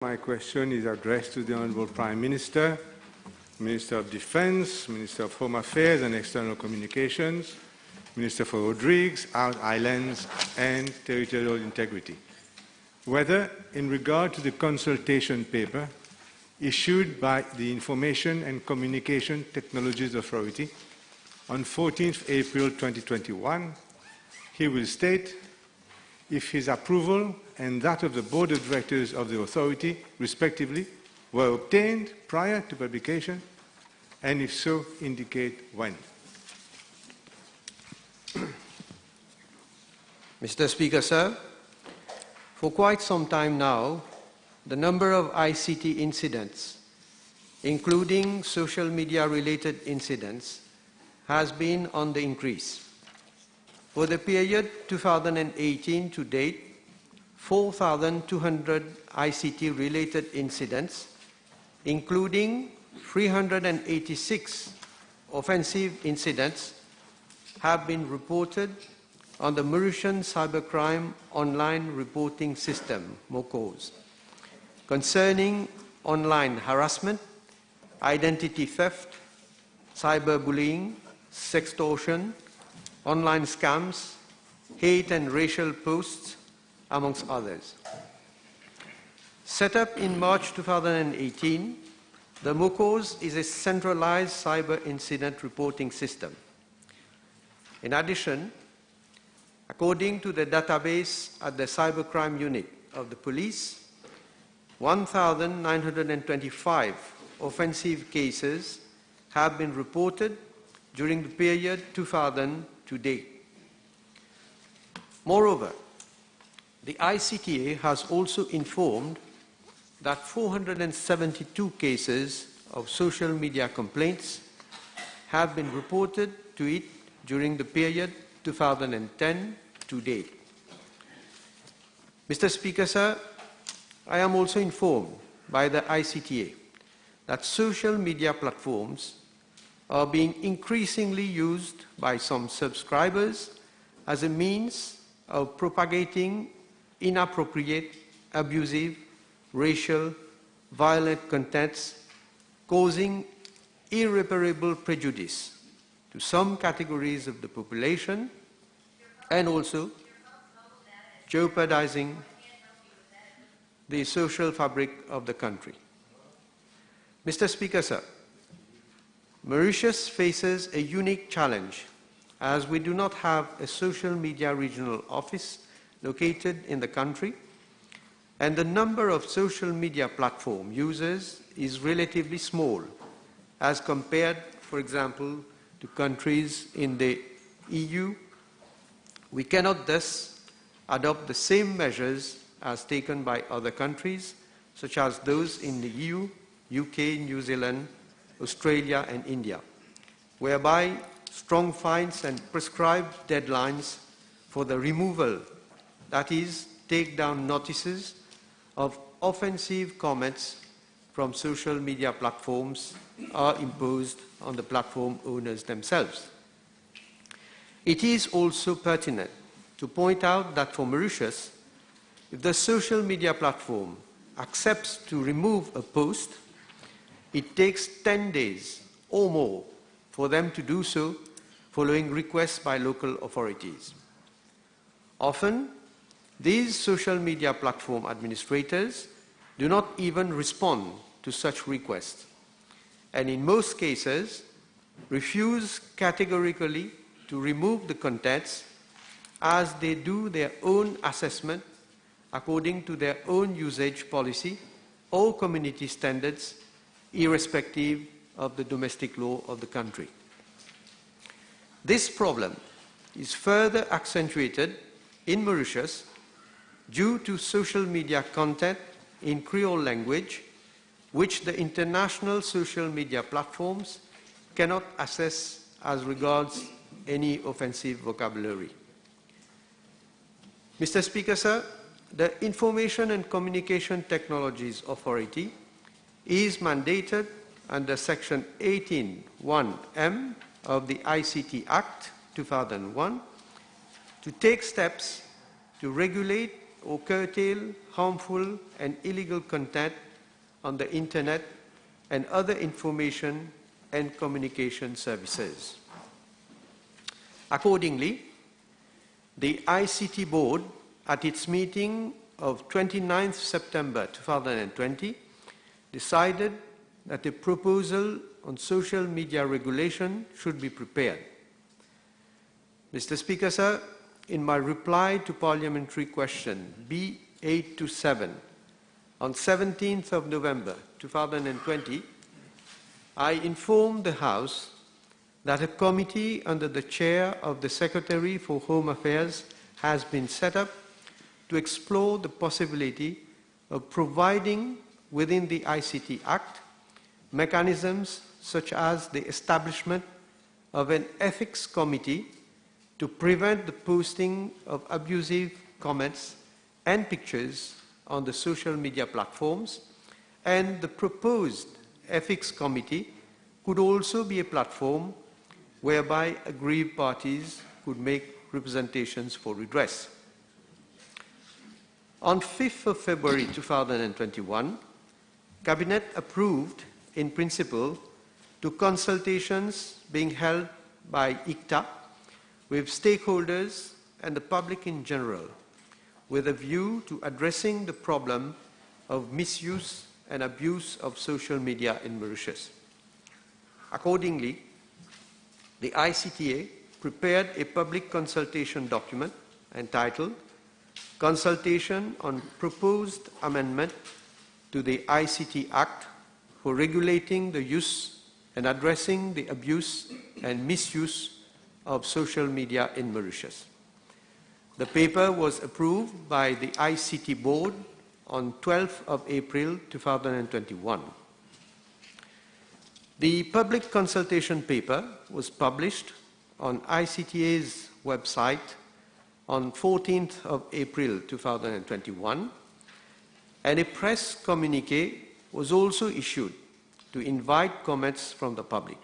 My question is addressed to the Honourable Prime Minister, Minister of Defence, Minister of Home Affairs and External Communications, Minister for Rodrigues, Islands and Territorial Integrity. Whether, in regard to the consultation paper issued by the Information and Communication Technologies Authority on 14th April 2021, he will state if his approval and that of the Board of Directors of the Authority, respectively, were obtained prior to publication, and if so, indicate when. Mr. Speaker, sir, for quite some time now, the number of ICT incidents, including social media-related incidents, has been on the increase. For the period 2018 to date, 4,200 ICT-related incidents, including 386 offensive incidents, have been reported on the Mauritian Cybercrime Online Reporting System, MOCOS, concerning online harassment, identity theft, cyberbullying, sextortion, online scams, hate and racial posts, amongst others. Set up in March 2018, the MOCOS is a centralized cyber incident reporting system. In addition, according to the database at the Cybercrime Unit of the Police, 1,925 offensive cases have been reported during the period 2000 to date. Moreover, the ICTA has also informed that 472 cases of social media complaints have been reported to it during the period 2010 to date. Mr. Speaker, sir, I am also informed by the ICTA that social media platforms are being increasingly used by some subscribers as a means of propagating inappropriate, abusive, racial, violent contents, causing irreparable prejudice to some categories of the population and also jeopardizing the social fabric of the country. Mr. Speaker, sir, Mauritius faces a unique challenge as we do not have a social media regional office located in the country, and the number of social media platform users is relatively small as compared, for example, to countries in the EU. We cannot thus adopt the same measures as taken by other countries, such as those in the EU, UK, New Zealand, Australia and India, whereby strong fines and prescribed deadlines for the removal, that is, take down notices of offensive comments from social media platforms are imposed on the platform owners themselves. It is also pertinent to point out that for Mauritius, if the social media platform accepts to remove a post, it takes 10 days or more for them to do so following requests by local authorities. Often, these social media platform administrators do not even respond to such requests, and in most cases, refuse categorically to remove the contents as they do their own assessment according to their own usage policy or community standards, irrespective of the domestic law of the country. This problem is further accentuated in Mauritius due to social media content in Creole language, which the international social media platforms cannot assess as regards any offensive vocabulary. Mr. Speaker, sir, the Information and Communication Technologies Authority is mandated under Section 18(1)(m) of the ICT Act 2001 to take steps to regulate or curtail harmful and illegal content on the Internet and other information and communication services. Accordingly, the ICT Board, at its meeting of 29th September 2020, decided that a proposal on social media regulation should be prepared. Mr. Speaker, sir, in my reply to parliamentary question B827 on 17th of November 2020, I informed the House that a committee under the chair of the Secretary for Home Affairs has been set up to explore the possibility of providing within the ICT Act mechanisms such as the establishment of an ethics committee to prevent the posting of abusive comments and pictures on the social media platforms, and the proposed ethics committee could also be a platform whereby aggrieved parties could make representations for redress. On 5th of February 2021, Cabinet approved in principle to consultations being held by ICTA with stakeholders and the public in general, with a view to addressing the problem of misuse and abuse of social media in Mauritius. Accordingly, the ICTA prepared a public consultation document entitled Consultation on Proposed Amendment to the ICT Act for Regulating the Use and Addressing the Abuse and Misuse of Social Media in Mauritius. The paper was approved by the ICT Board on 12th of April 2021. The public consultation paper was published on ICTA's website on 14th of April 2021, and a press communiqué was also issued to invite comments from the public.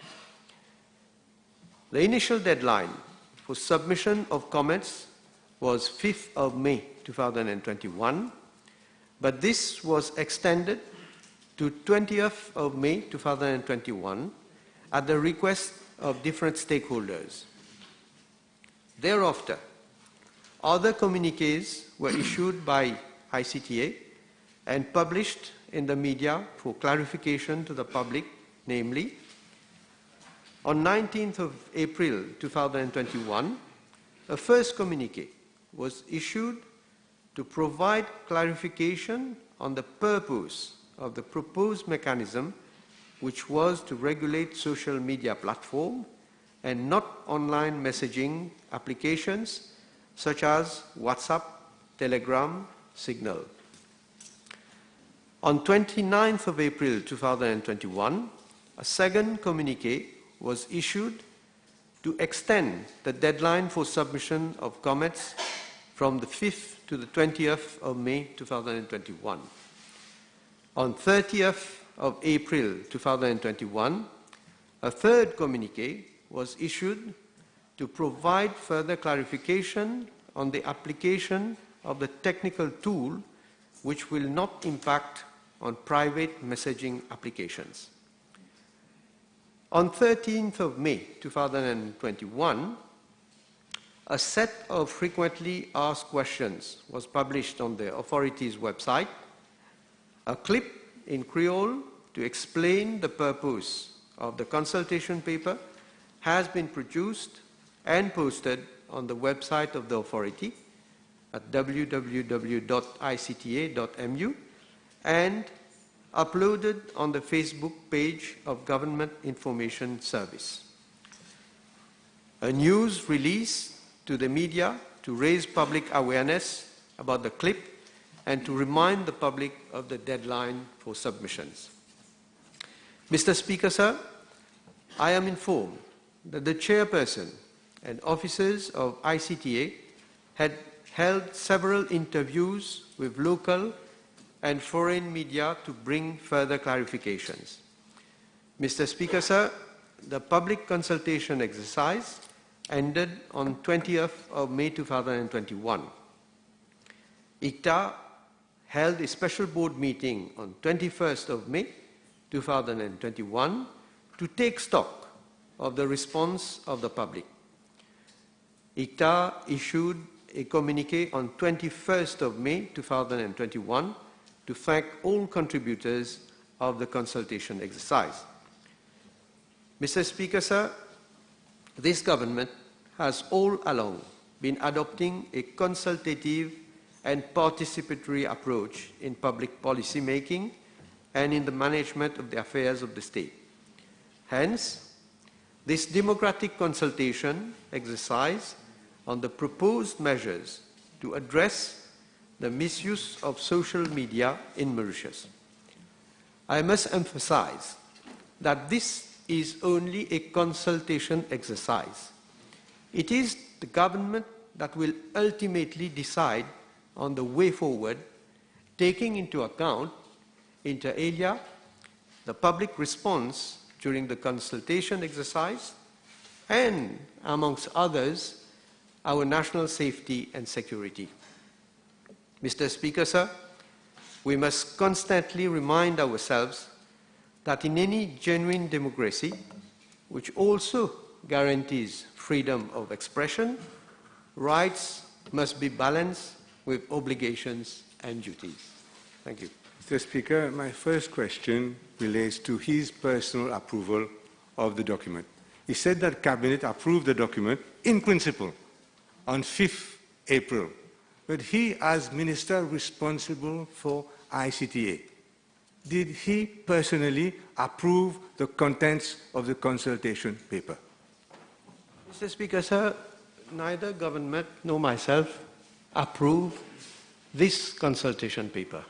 The initial deadline for submission of comments was 5th of May 2021, but this was extended to 20th of May 2021 at the request of different stakeholders. Thereafter, other communiques were issued by ICTA and published in the media for clarification to the public, namely, on 19th of April 2021, a first communique was issued to provide clarification on the purpose of the proposed mechanism, which was to regulate social media platform and not online messaging applications such as WhatsApp, Telegram, Signal. On 29th of April 2021, a second communique was issued to extend the deadline for submission of comments from the 5th to the 20th of May 2021. On 30th of April 2021, a third communique was issued to provide further clarification on the application of the technical tool which will not impact on private messaging applications. On 13th of May 2021, a set of frequently asked questions was published on the authority's website. A clip in Creole to explain the purpose of the consultation paper has been produced and posted on the website of the authority at www.icta.mu and uploaded on the Facebook page of Government Information Service. A news release to the media to raise public awareness about the clip and to remind the public of the deadline for submissions. Mr. Speaker, sir, I am informed that the chairperson and officers of ICTA had held several interviews with local and foreign media to bring further clarifications. Mr. Speaker, sir, the public consultation exercise ended on 20th of May 2021. ICTA held a special board meeting on 21st of May 2021 to take stock of the response of the public. ICTA issued a communiqué on 21st of May 2021 to thank all contributors of the consultation exercise. Mr. Speaker, sir, this government has all along been adopting a consultative and participatory approach in public policy making and in the management of the affairs of the state. Hence, this democratic consultation exercise on the proposed measures to address the misuse of social media in Mauritius. I must emphasize that this is only a consultation exercise. It is the government that will ultimately decide on the way forward, taking into account, inter alia, the public response during the consultation exercise and, amongst others, our national safety and security. Mr. Speaker, sir, we must constantly remind ourselves that in any genuine democracy, which also guarantees freedom of expression, rights must be balanced with obligations and duties. Thank you. Mr. Speaker, my first question relates to his personal approval of the document. He said that Cabinet approved the document in principle on 5th April, but he, as Minister responsible for ICTA, did he personally approve the contents of the consultation paper? Mr. Speaker, sir, neither government nor myself approve this consultation paper.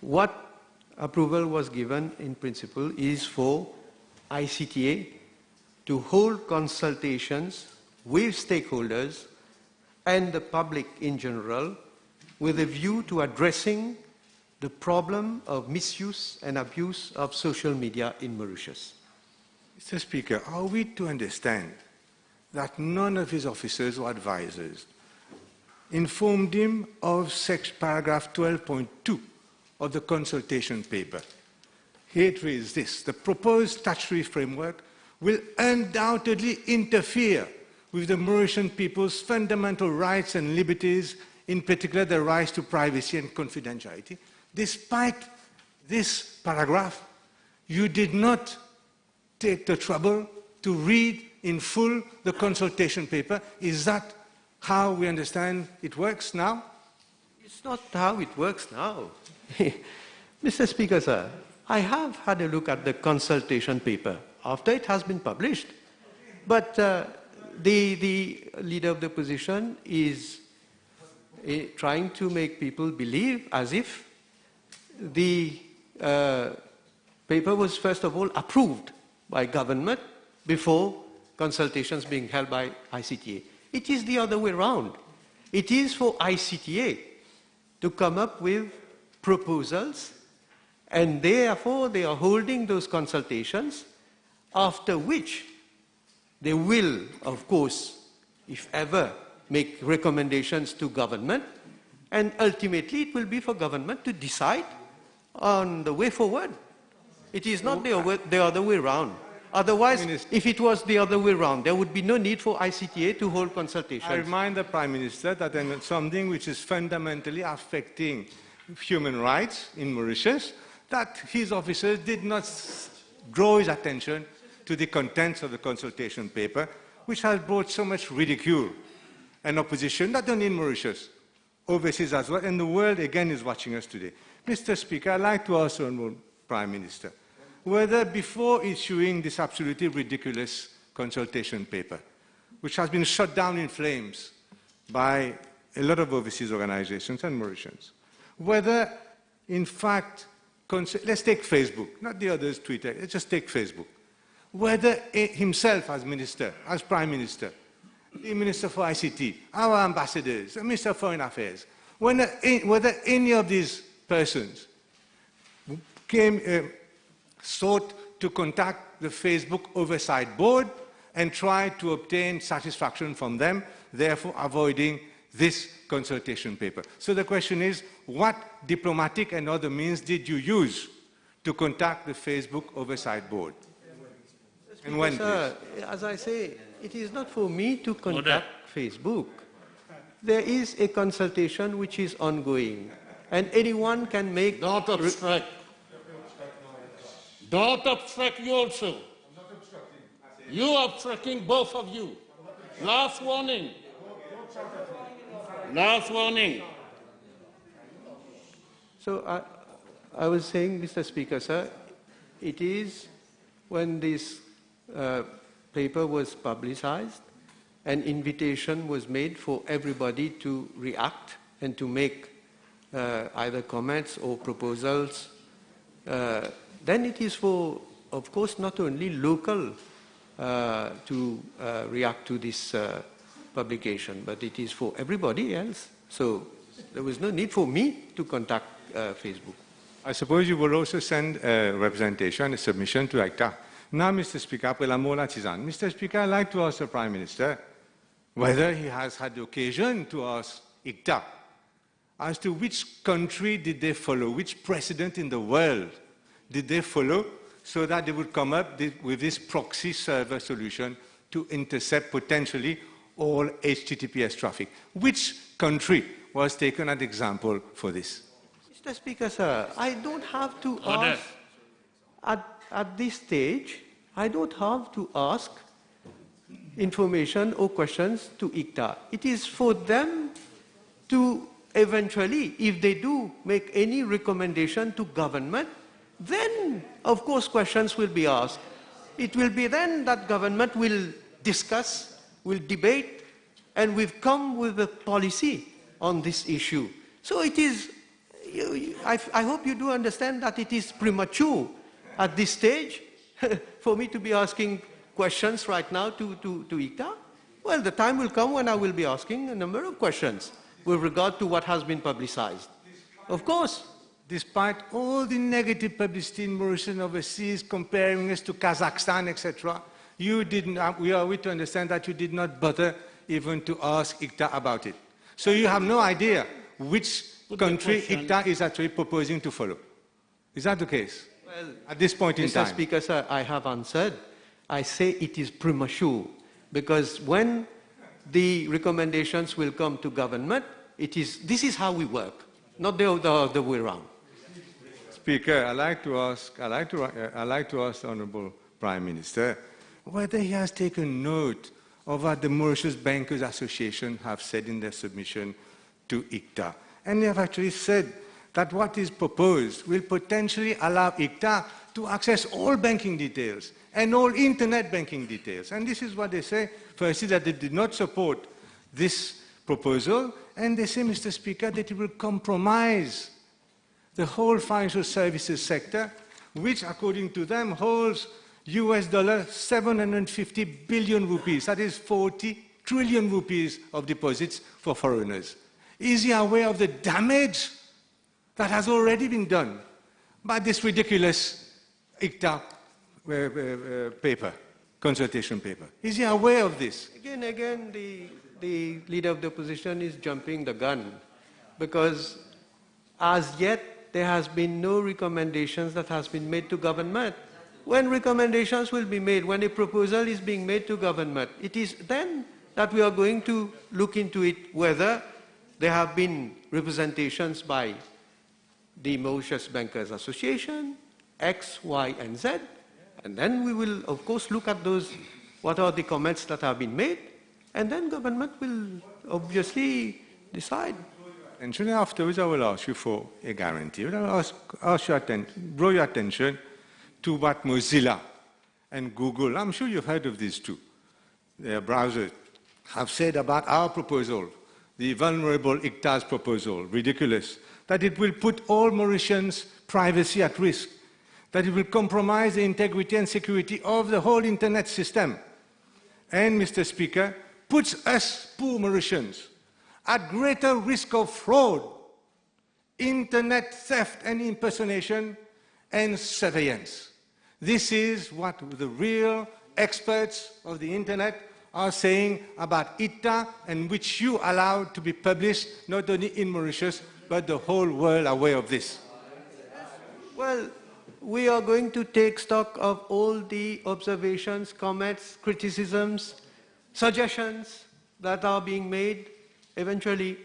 What approval was given in principle is for ICTA to hold consultations with stakeholders and the public in general with a view to addressing the problem of misuse and abuse of social media in Mauritius. Mr. Speaker, are we to understand that none of his officers or advisors informed him of paragraph 12.2 of the consultation paper? It reads this: the proposed statutory framework will undoubtedly interfere with the Mauritian people's fundamental rights and liberties, in particular the rights to privacy and confidentiality. Despite this paragraph, you did not take the trouble to read in full the consultation paper. Is that how we understand it works now? It's not how it works now. Mr. Speaker, sir, I have had a look at the consultation paper after it has been published. But the leader of the opposition is trying to make people believe as if the paper was first of all approved by government before consultations being held by ICTA. It is the other way around. It is for ICTA to come up with proposals, and therefore they are holding those consultations, after which they will, of course, if ever, make recommendations to government, and ultimately it will be for government to decide on the way forward. It is not the other way around. Otherwise, if it was the other way around, there would be no need for ICTA to hold consultations. I remind the Prime Minister that in something which is fundamentally affecting human rights in Mauritius, that his officers did not draw his attention to the contents of the consultation paper, which has brought so much ridicule and opposition, not only in Mauritius, overseas as well, and the world again is watching us today. Mr. Speaker, I'd like to ask the Honourable Prime Minister whether before issuing this absolutely ridiculous consultation paper, which has been shut down in flames by a lot of overseas organizations and Mauritians, whether in fact, let's take Facebook, not the others, Twitter, let's just take Facebook, whether himself as Minister, as Prime Minister, the Minister for ICT, our ambassadors, the Minister of Foreign Affairs, whether any of these persons sought to contact the Facebook Oversight Board and tried to obtain satisfaction from them, therefore avoiding this consultation paper. So the question is, what diplomatic and other means did you use to contact the Facebook Oversight Board? And when, sir, as I say, it is not for me to contact Facebook. There is a consultation which is ongoing, and anyone can make... Don't obstruct. Don't obstruct you also. You are obstructing, both of you. Last warning. Last warning. So I was saying, Mr. Speaker, sir, it is when this paper was publicized, an invitation was made for everybody to react and to make either comments or proposals. Then it is for, of course, not only local to react to this publication, but it is for everybody else. So there was no need for me to contact Facebook. I suppose you will also send a representation, a submission to ICTA. Now, Mr. Speaker, après la mot l'artisan. Mr. Speaker, I'd like to ask the Prime Minister whether he has had the occasion to ask ICTA as to which country did they follow, which precedent in the world did they follow, so that they would come up with this proxy server solution to intercept potentially all HTTPS traffic. Which country was taken as example for this? Mr. Speaker, sir, I don't have to ask, at this stage, I don't have to ask information or questions to ICTA. It is for them to eventually, if they do make any recommendation to government, then, of course, questions will be asked. It will be then that government will discuss, will debate, and we've come with a policy on this issue. So it is, I hope you do understand that it is premature at this stage for me to be asking questions right now to ICTA. Well, the time will come when I will be asking a number of questions with regard to what has been publicized. Of course. Despite all the negative publicity in Mauritius overseas, comparing us to Kazakhstan, etc., you didn't, we are to understand that you did not bother even to ask ICTA about it. So you have no idea which country ICTA is actually proposing to follow. Is that the case? Well, at this point in time? Mr. Speaker, sir, I have answered. I say it is premature, because when the recommendations will come to government, this is how we work, not the other way around. Speaker, I'd like to ask the Honourable Prime Minister whether he has taken note of what the Mauritius Bankers Association have said in their submission to ICTA. And they have actually said that what is proposed will potentially allow ICTA to access all banking details and all internet banking details. And this is what they say. Firstly, that they did not support this proposal, and they say, Mr. Speaker, that it will compromise the whole financial services sector, which, according to them, holds US dollar 750 billion rupees. That is 40 trillion rupees of deposits for foreigners. Is he aware of the damage that has already been done by this ridiculous ICTA paper, consultation paper? Is he aware of this? Again, the leader of the opposition is jumping the gun, because as yet there has been no recommendations that has been made to government. When recommendations will be made, when a proposal is being made to government, it is then that we are going to look into it, whether there have been representations by the Mauritius Bankers Association, X, Y, and Z, and then we will, of course, look at those, what are the comments that have been made, and then government will obviously decide. And afterwards, I will ask you for a guarantee. I will ask your draw your attention to what Mozilla and Google, I'm sure you've heard of these too, their browsers, have said about our proposal, the vulnerable ICTA's proposal, ridiculous, that it will put all Mauritians' privacy at risk, that it will compromise the integrity and security of the whole internet system, and, Mr. Speaker, puts us, poor Mauritians, at greater risk of fraud, internet theft and impersonation, and surveillance. This is what the real experts of the internet are saying about ICTA and which you allowed to be published not only in Mauritius, but the whole world aware of this? Well, we are going to take stock of all the observations, comments, criticisms, suggestions that are being made. Eventually,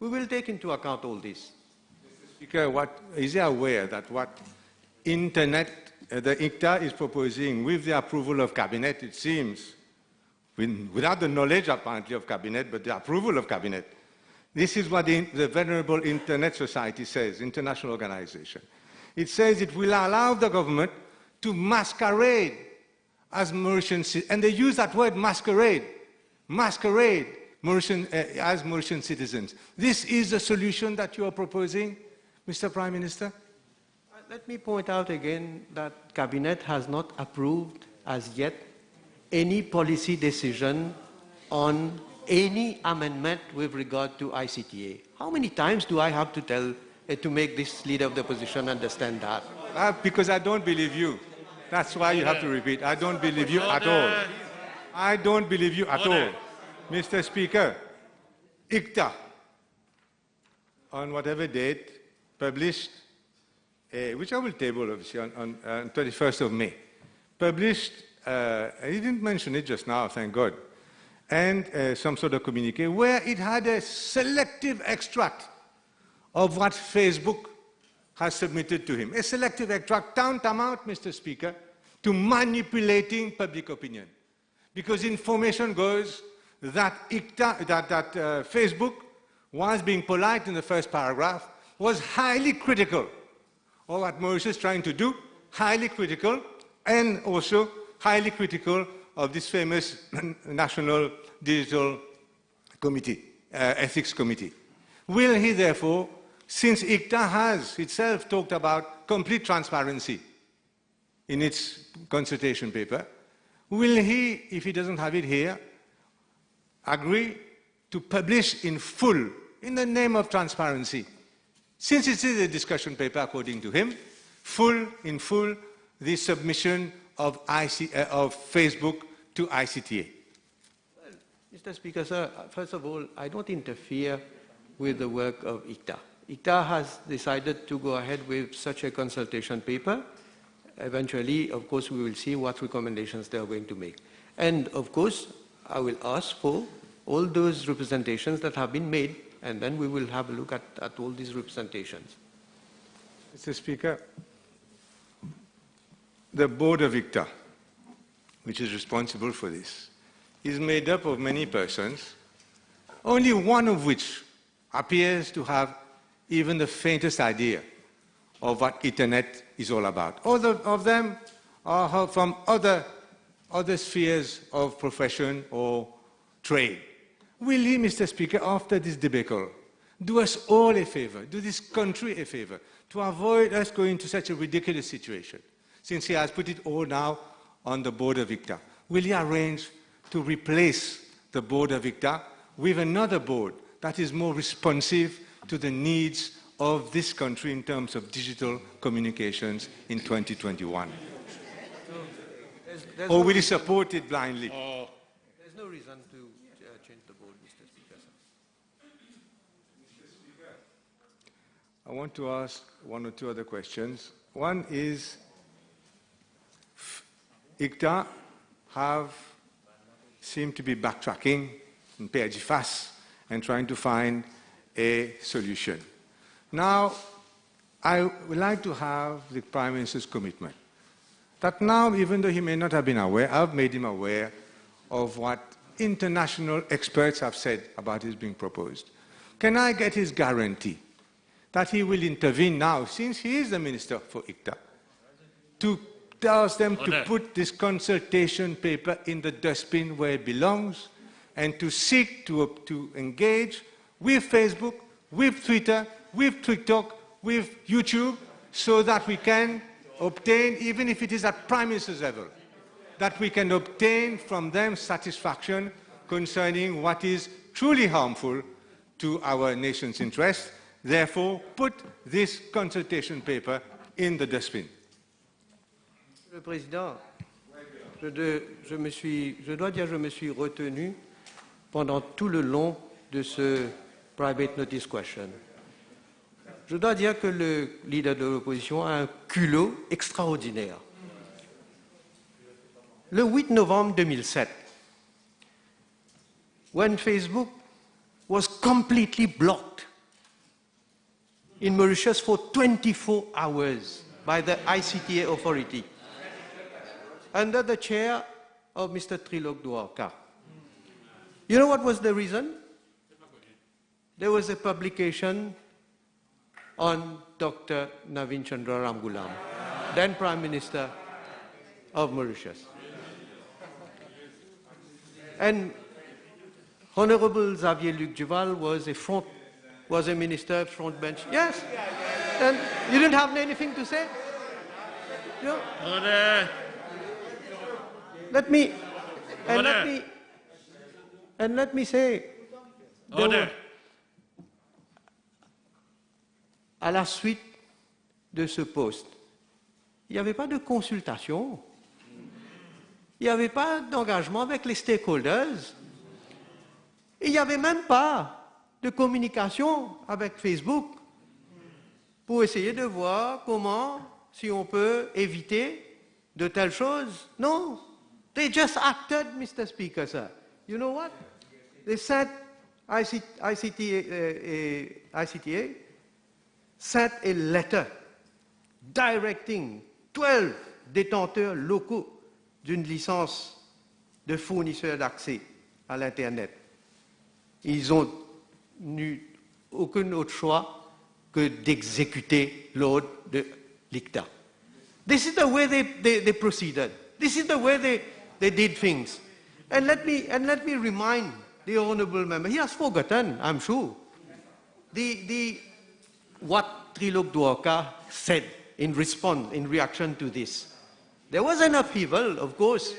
we will take into account all this. Mr. Speaker, is he aware that what Internet, the ICTA is proposing with the approval of Cabinet, it seems, without the knowledge apparently of Cabinet, but the approval of Cabinet, this is what the Venerable Internet Society says, international organization. It says it will allow the government to masquerade as Mauritian, and they use that word masquerade, as Mauritian citizens. This is the solution that you are proposing, Mr. Prime Minister? Let me point out again that Cabinet has not approved as yet any policy decision on any amendment with regard to ICTA. How many times do I have to tell to make this leader of the opposition understand that? Because I don't believe you. That's why you have to repeat. I don't believe you at all. I don't believe you at all. Mr. Speaker, ICTA, on whatever date, published, which I will table obviously on 21st of May, published, he didn't mention it just now, thank God, and some sort of communique where it had a selective extract of what Facebook has submitted to him. A selective extract, tantamount, Mr. Speaker, to manipulating public opinion. Because information goes that Facebook was being polite in the first paragraph, was highly critical of what Mauritius is trying to do, highly critical, and also highly critical of this famous National Digital Committee, Ethics Committee. Will he therefore, since ICTA has itself talked about complete transparency in its consultation paper, will he, if he doesn't have it here, agree to publish in full, in the name of transparency, since it is a discussion paper according to him, in full, the submission of Facebook to ICTA? Well, Mr. Speaker, sir, first of all, I don't interfere with the work of ICTA. ICTA has decided to go ahead with such a consultation paper. Eventually, of course, we will see what recommendations they are going to make. And, of course, I will ask for all those representations that have been made, and then we will have a look at all these representations. Mr. Speaker, the board of ICTA, which is responsible for this, is made up of many persons, only one of which appears to have even the faintest idea of what Internet is all about. All of them are from other spheres of profession or trade. Will he, Mr. Speaker, after this debacle, do us all a favor, do this country a favor, to avoid us going into such a ridiculous situation, since he has put it all now on the board of ICTA? Will he arrange to replace the board of ICTA with another board that is more responsive to the needs of this country in terms of digital communications in 2021? Or will he support it blindly? There's no reason to change the board, Mr. Speaker. Mr. Speaker, I want to ask one or two other questions. One is, ICTA seem to be backtracking in Père and trying to find a solution. Now, I would like to have the Prime Minister's commitment that now, even though he may not have been aware, I've made him aware of what international experts have said about his being proposed. Can I get his guarantee that he will intervene now, since he is the Minister for ICTA, to tell them to put this consultation paper in the dustbin where it belongs, and to seek to engage with Facebook, with Twitter, with TikTok, with YouTube, so that we can obtain, even if it is at Prime Minister's level, that we can obtain from them satisfaction concerning what is truly harmful to our nation's interests. Therefore, put this consultation paper in the dustbin. Monsieur le Président, je dois dire que je me suis retenu pendant tout le long de ce private notice question. Je dois dire que le leader de l'opposition a un culot extraordinaire. Le 8 novembre 2007, when Facebook was completely blocked in Mauritius for 24 hours by the ICTA authority, under the chair of Mr. Trilok Dwarka. You know what was the reason? There was a publication on Dr. Navin Chandra Ramgoolam, then Prime Minister of Mauritius. And Honorable Xavier Luc Duval was a minister front bench. Yes. And you didn't have anything to say? No. Order. Let me say, Order. à la suite de ce poste, il n'y avait pas de consultation, il n'y avait pas d'engagement avec les stakeholders, il n'y avait même pas de communication avec Facebook pour essayer de voir comment, si on peut éviter de telles choses. Non, they just acted, Mr. Speaker, sir. You know what? They sent ICTA sent a letter directing 12 détenteurs locaux d'une licence de fournisseur d'accès à l'Internet. Ils n'ont eu aucun autre choix que d'exécuter l'ordre de l'ICTA. This is the way they proceeded. This is the way they did things. And let me remind the honourable member, he has forgotten, I'm sure, what Trilok Dwarka said in reaction to this. There was an upheaval, of course.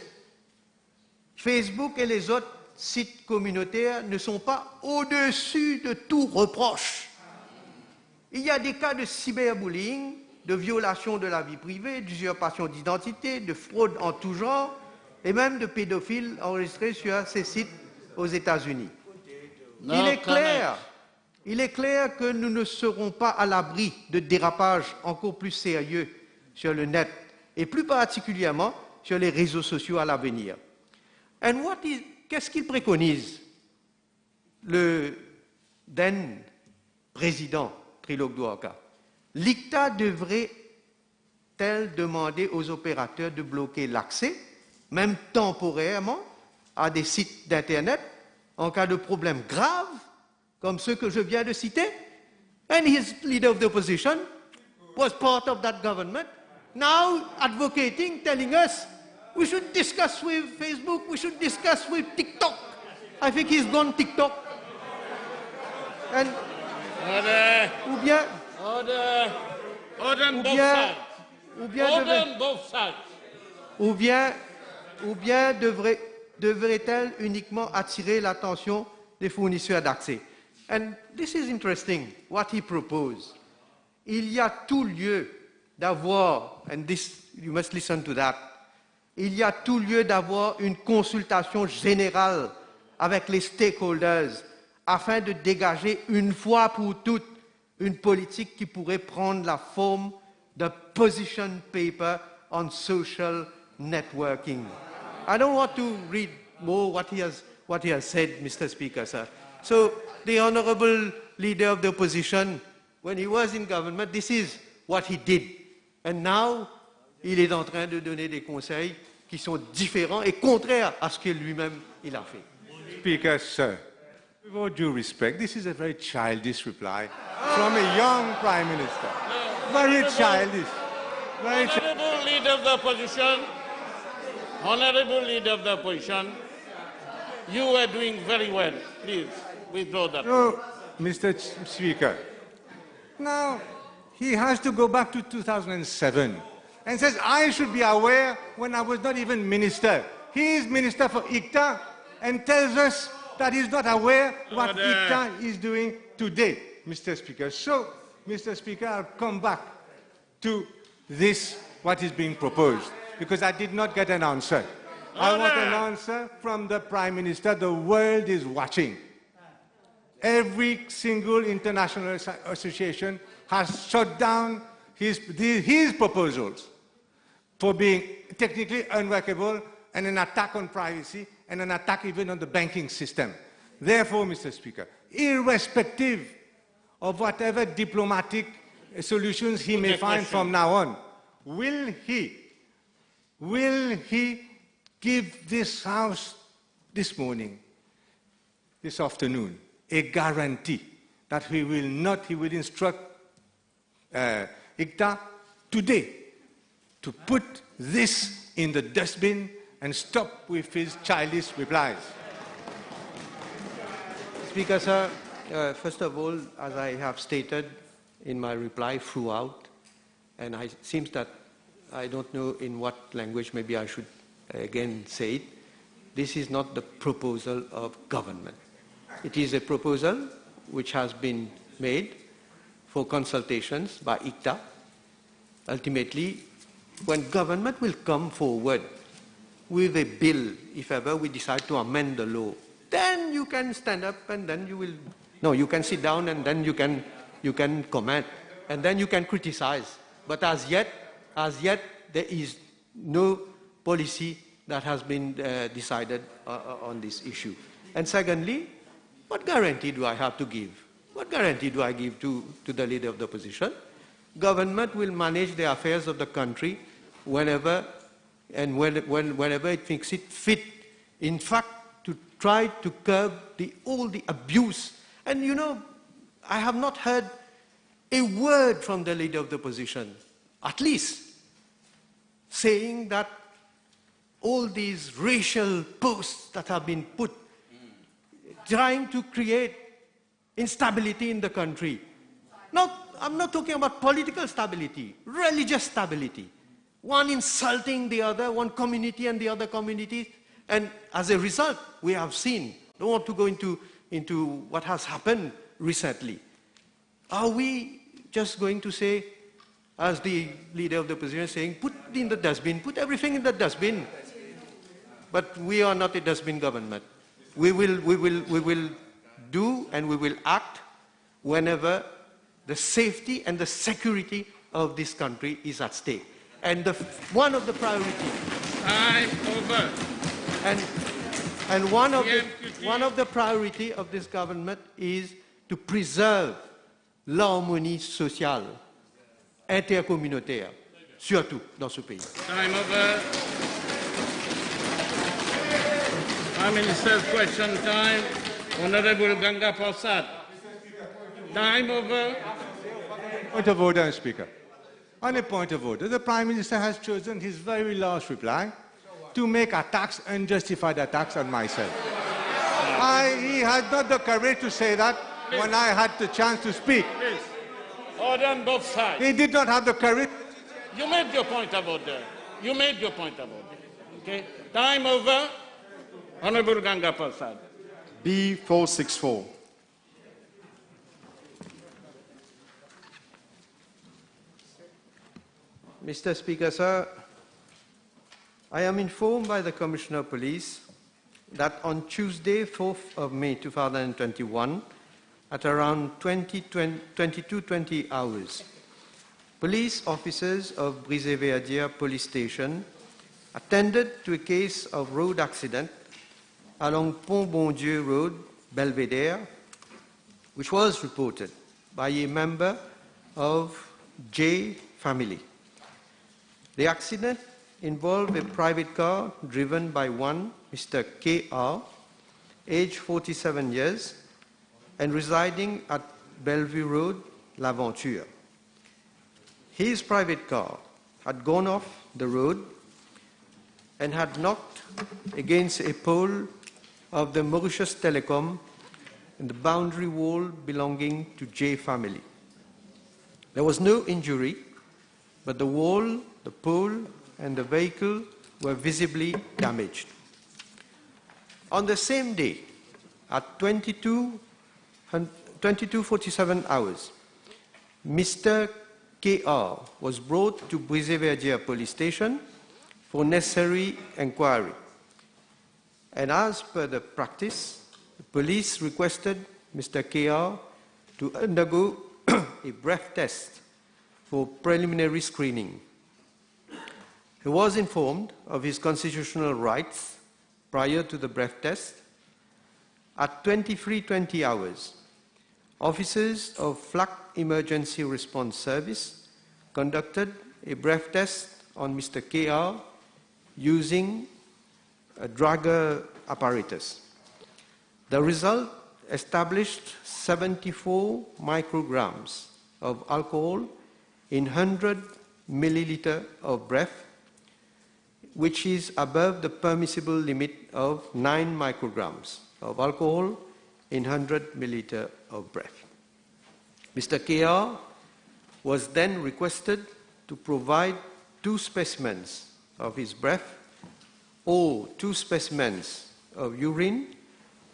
Facebook et les autres sites communautaires ne sont pas au-dessus de tout reproche. Il y a des cas de cyberbullying, de violation de la vie privée, d'usurpation d'identité, de fraude en tout genre, et même de pédophiles enregistrés sur ces sites aux États-Unis. Il est clair que nous ne serons pas à l'abri de dérapages encore plus sérieux sur le net, et plus particulièrement sur les réseaux sociaux à l'avenir. Qu'est-ce qu'il préconise, le then président Trilok Dwarka? L'ICTA devrait-elle demander aux opérateurs de bloquer l'accès, même temporairement, à des sites d'Internet en cas de problèmes graves, comme ceux que je viens de citer? And his leader of the opposition was part of that government, now advocating, telling us we should discuss with Facebook, we should discuss with TikTok. I think he's gone TikTok. And Order. ou bien Order. Order on both sides. ou bien devrait-elle uniquement attirer l'attention des fournisseurs d'accès? And this is interesting, what he proposed. Il y a tout lieu d'avoir, and this, you must listen to that, il y a tout lieu d'avoir une consultation générale avec les stakeholders afin de dégager une fois pour toutes une politique qui pourrait prendre la forme de position paper on social networking. I don't want to read more what he has said, Mr. Speaker, sir. So the honourable leader of the opposition, when he was in government, this is what he did. And now, il est en train de donner des conseils qui sont différents et contraires à ce que lui-même il a fait. Speaker, sir, with all due respect, this is a very childish reply from a young Prime Minister. Very childish. Honourable Leader of the Opposition, Honourable Leader of the Opposition, you are doing very well. Please, withdraw that. So, Mr. Speaker, now he has to go back to 2007 and says, I should be aware when I was not even minister. He is minister for ICTA and tells us that he's not aware what ICTA is doing today, Mr. Speaker. So, Mr. Speaker, I'll come back to this, what is being proposed, because I did not get an answer. I want an answer from the Prime Minister. The world is watching. Every single international association has shut down his proposals for being technically unworkable and an attack on privacy and an attack even on the banking system. Therefore, Mr. Speaker, irrespective of whatever diplomatic solutions he may find from now on, will he give this House this morning, this afternoon, a guarantee that he will instruct ICTA today to put this in the dustbin and stop with his childish replies? Speaker, sir, first of all, as I have stated in my reply throughout, and it seems that I don't know in what language, maybe I should again say it, this is not the proposal of government. It is a proposal which has been made for consultations by ICTA. Ultimately, when government will come forward with a bill, if ever we decide to amend the law, then you can stand up and then you will, no, you can sit down and then you can comment and then you can criticize. But as yet, there is no policy that has been decided on this issue. And secondly, what guarantee do I have to give? What guarantee do I give to the leader of the opposition? Government will manage the affairs of the country whenever and whenever it thinks it fit. In fact, to try to curb all the abuse. And you know, I have not heard a word from the leader of the opposition, at least, saying that all these racial posts that have been put, trying to create instability in the country. I'm not talking about political stability, religious stability. One insulting the other, one community and the other community. And as a result, we have seen, don't want to go into what has happened recently. Are we just going to say, as the leader of the opposition is saying, put it in the dustbin, put everything in the dustbin? But we are not a dustbin government. We will do and we will act whenever the safety and the security of this country is at stake. And one of the priorities. Time over. And one of the priority of this government is to preserve l'harmonie sociale, intercommunautaire, surtout dans ce pays. Time over. Prime Minister's question time. Honorable Ganga Prasad. Time over. Point of order, Speaker. On a point of order, the Prime Minister has chosen his very last reply to make attacks, unjustified attacks on myself. He had not the courage to say that when I had the chance to speak. Please. Order on both sides. He did not have the courage. You made your point of order. You made your point of order. Okay? Time over. Honorable Ganga Prasad. B464. Mr. Speaker, sir, I am informed by the Commissioner of Police that on Tuesday, 4th of May 2021, at around 22:20 hours, police officers of Brisé-Verdière Police Station attended to a case of road accident along Pont-Bon-Dieu Road, Belvedere, which was reported by a member of J family. The accident involved a private car driven by one Mr. K.R., age 47 years, and residing at Bellevue Road, L'Aventure. His private car had gone off the road and had knocked against a pole of the Mauritius Telecom in the boundary wall belonging to J family. There was no injury, but the wall, the pole, and the vehicle were visibly damaged. On the same day, at 22:47 hours, Mr. K.R. was brought to Brisé-Verdière Police Station for necessary inquiry. And as per the practice, the police requested Mr. KR to undergo a breath test for preliminary screening. He was informed of his constitutional rights prior to the breath test. At 23:20 hours, officers of Flak Emergency Response Service conducted a breath test on Mr. KR using a Drager apparatus. The result established 74 micrograms of alcohol in 100 milliliter of breath, which is above the permissible limit of 9 micrograms of alcohol in 100 milliliter of breath. Mr. KR was then requested to provide 2 specimens of his breath or 2 specimens of urine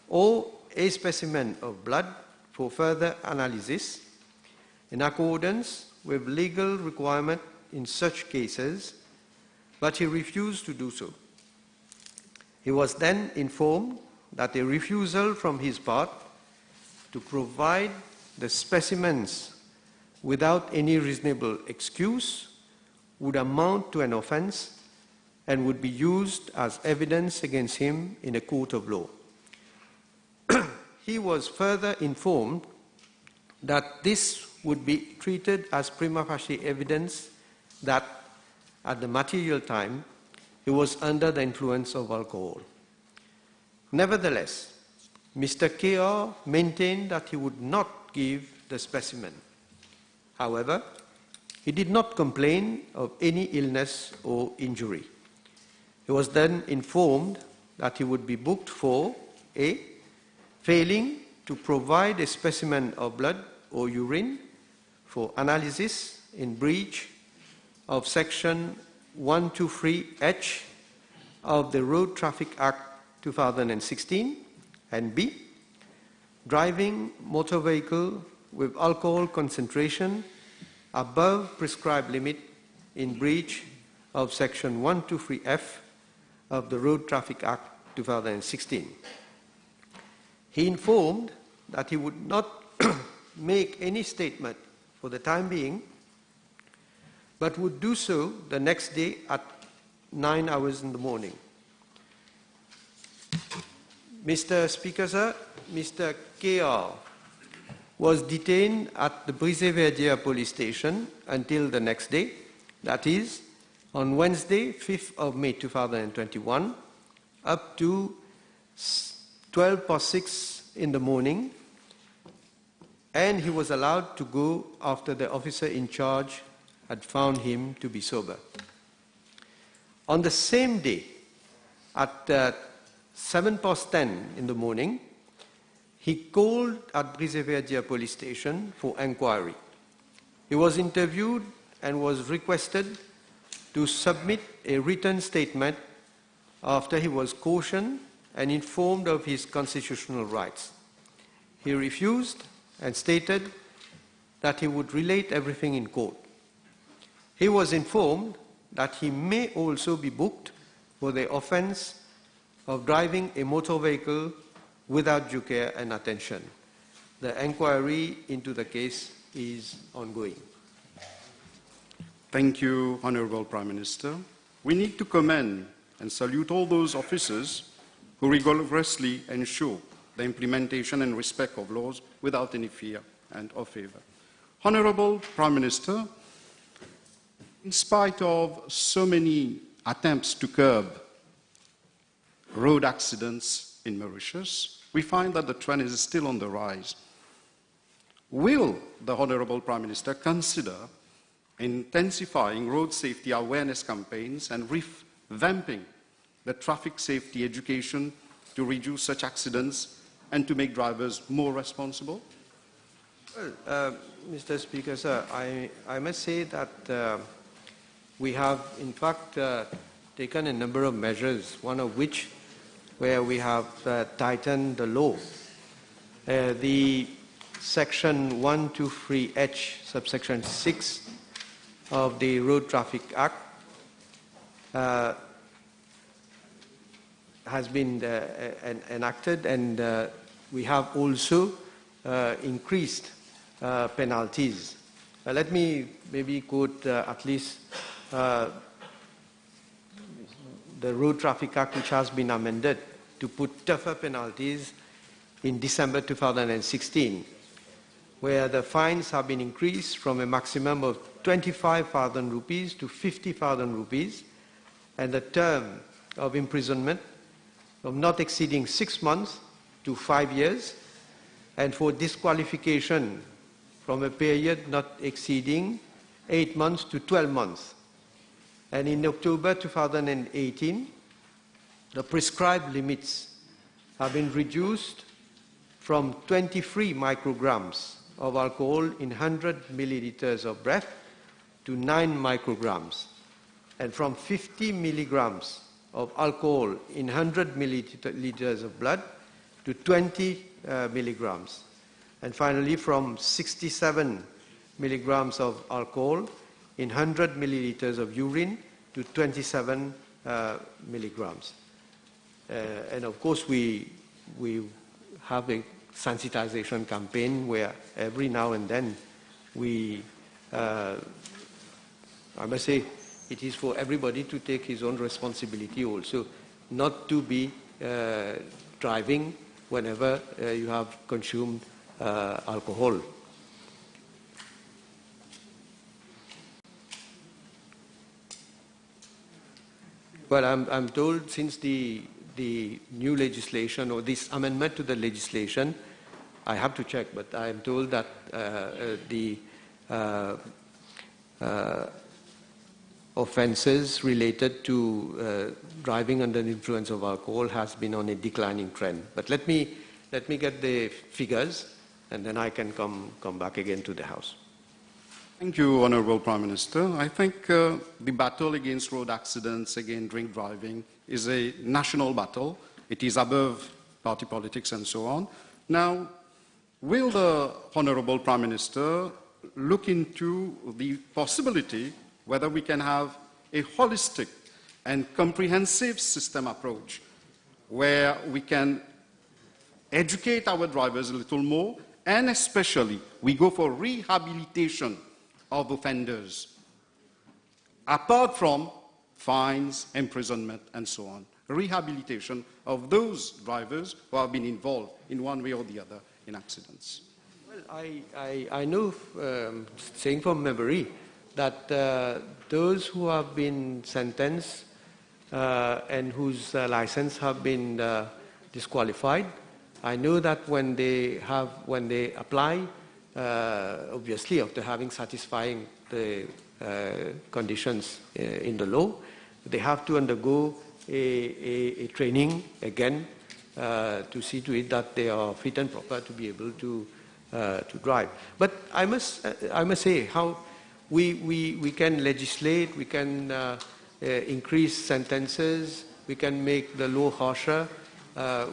or a specimen of blood for further analysis in accordance with legal requirement in such cases, but he refused to do so. He was then informed that a refusal from his part to provide the specimens without any reasonable excuse would amount to an offense and would be used as evidence against him in a court of law. He was further informed that this would be treated as prima facie evidence that at the material time he was under the influence of alcohol. Nevertheless, Mr. KR maintained that he would not give the specimen. However, he did not complain of any illness or injury. He was then informed that he would be booked for A, failing to provide a specimen of blood or urine for analysis in breach of Section 123H of the Road Traffic Act 2016, and B, driving motor vehicle with alcohol concentration above prescribed limit in breach of Section 123F of the Road Traffic Act 2016. He informed that he would not make any statement for the time being, but would do so the next day at 9 hours in the morning. Mr. Speaker, sir, Mr. KR was detained at the Brise-Verdier police station until the next day, that is, on Wednesday, 5th of May 2021, up to 12:06 in the morning, and he was allowed to go after the officer in charge had found him to be sober. On the same day, at 7:10 in the morning, he called at Brise-Verdier police station for inquiry. He was interviewed and was requested to submit a written statement after he was cautioned and informed of his constitutional rights. He refused and stated that he would relate everything in court. He was informed that he may also be booked for the offense of driving a motor vehicle without due care and attention. The inquiry into the case is ongoing. Thank you, Honorable Prime Minister. We need to commend and salute all those officers who rigorously ensure the implementation and respect of laws without any fear and or favor. Honorable Prime Minister, in spite of so many attempts to curb road accidents in Mauritius, we find that the trend is still on the rise. Will the Honorable Prime Minister consider intensifying road safety awareness campaigns and revamping the traffic safety education to reduce such accidents and to make drivers more responsible? Well, Mr. Speaker, sir, I must say that we have, in fact, taken a number of measures, one of which where we have tightened the law. The Section 123H, subsection 6 of the Road Traffic Act has been enacted, and we have also increased penalties. Let me maybe quote at least the Road Traffic Act, which has been amended to put tougher penalties in December 2016, where the fines have been increased from a maximum of 25,000 rupees to 50,000 rupees, and the term of imprisonment of not exceeding 6 months to 5 years, and for disqualification from a period not exceeding 8 months to 12 months. And in October 2018, the prescribed limits have been reduced from 23 micrograms of alcohol in 100 milliliters of breath to 9 micrograms, and from 50 milligrams of alcohol in 100 milliliters of blood to 20 milligrams. And finally, from 67 milligrams of alcohol in 100 milliliters of urine to 27 milligrams. And of course, we have a sensitization campaign where every now and then we, I must say, it is for everybody to take his own responsibility also, not to be driving whenever you have consumed alcohol. Well, I'm told since the new legislation or this amendment to the legislation, I have to check, but I am told that the offences related to driving under the influence of alcohol has been on a declining trend. But let me get the figures, and then I can come back again to the House. Thank you, Honourable Prime Minister. I think the battle against road accidents, against drink driving, is a national battle. It is above party politics and so on. Now, will the Honourable Prime Minister look into the possibility whether we can have a holistic and comprehensive system approach where we can educate our drivers a little more, and especially we go for rehabilitation of offenders, apart from fines, imprisonment, and so on. Rehabilitation of those drivers who have been involved in one way or the other in accidents. Well, I know, saying from memory, that those who have been sentenced and whose license have been disqualified, I know that when they apply, obviously after having satisfying the conditions in the law, they have to undergo a training again to see to it that they are fit and proper to be able to drive. But I must say how we can legislate, we can increase sentences, we can make the law harsher,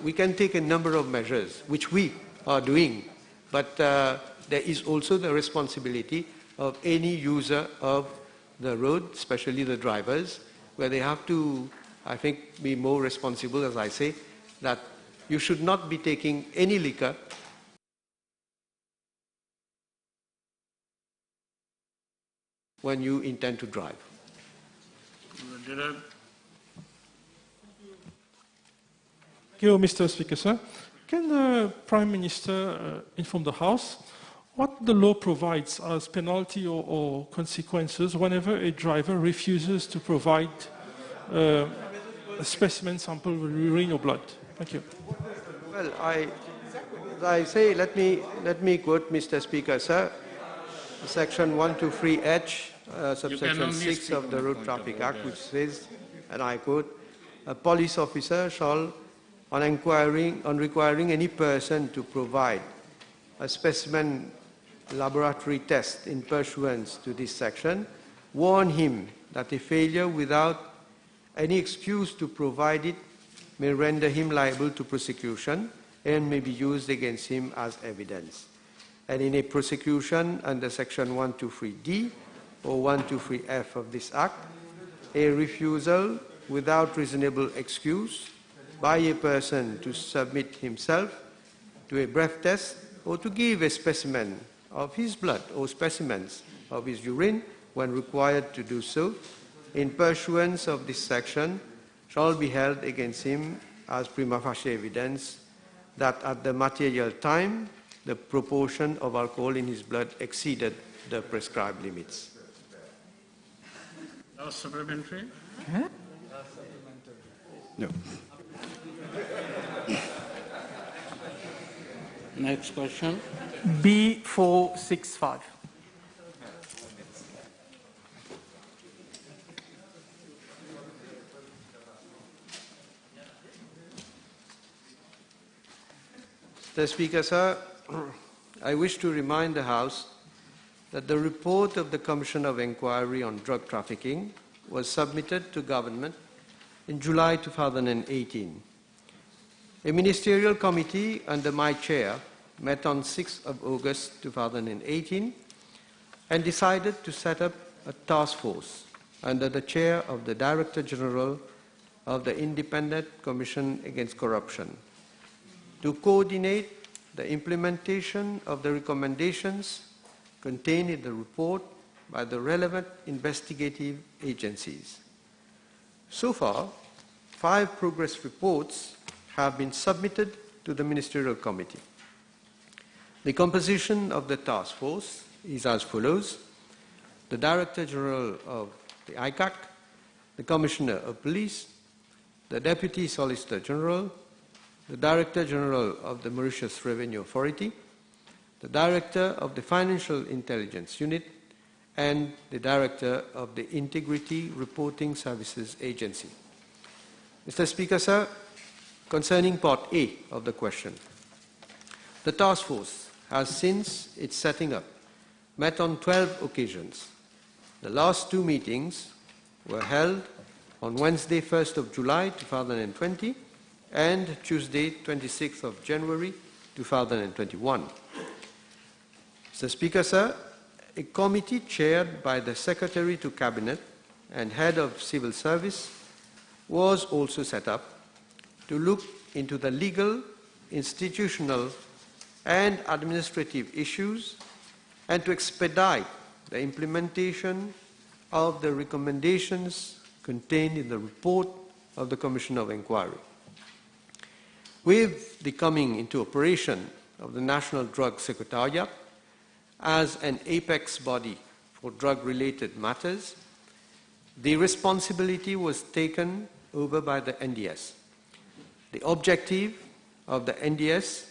we can take a number of measures, which we are doing, but there is also the responsibility of any user of the road, especially the drivers, where they have to, I think, be more responsible, as I say, that you should not be taking any liquor when you intend to drive. Thank you, Mr. Speaker, sir. Can the Prime Minister inform the House what the law provides as penalty or consequences whenever a driver refuses to provide a specimen sample of urine or blood? Thank you. Well, I say, let me quote, Mr. Speaker, sir, Section 123H, subsection 6 of the Road Traffic Act, which says, and I quote, a police officer shall, on requiring any person to provide a specimen laboratory test in pursuance to this section, warn him that a failure without any excuse to provide it may render him liable to prosecution and may be used against him as evidence. And in a prosecution under Section 123D or 123F of this Act, a refusal without reasonable excuse by a person to submit himself to a breath test or to give a specimen of his blood or specimens of his urine when required to do so in pursuance of this section shall be held against him as prima facie evidence that at the material time the proportion of alcohol in his blood exceeded the prescribed limits. No supplementary? No. Next question. B465. Mr. Speaker, sir, I wish to remind the House that the report of the Commission of Inquiry on Drug Trafficking was submitted to Government in July 2018. A ministerial committee under my chair met on 6th of August 2018 and decided to set up a task force under the chair of the Director General of the Independent Commission Against Corruption to coordinate the implementation of the recommendations contained in the report by the relevant investigative agencies. So far, 5 progress reports have been submitted to the Ministerial Committee. The composition of the task force is as follows: the Director General of the ICAC, the Commissioner of Police, the Deputy Solicitor General, the Director General of the Mauritius Revenue Authority, the Director of the Financial Intelligence Unit, and the Director of the Integrity Reporting Services Agency. Mr. Speaker, sir, concerning Part A of the question, the task force has since its setting up met on 12 occasions. The last 2 meetings were held on Wednesday, 1st of July 2020 and Tuesday, 26th of January 2021. Mr. Speaker, sir, a committee chaired by the Secretary to Cabinet and Head of Civil Service was also set up to look into the legal, institutional, and administrative issues and to expedite the implementation of the recommendations contained in the report of the Commission of Inquiry. With the coming into operation of the National Drug Secretariat as an apex body for drug-related matters, the responsibility was taken over by the NDS. The objective of the NDS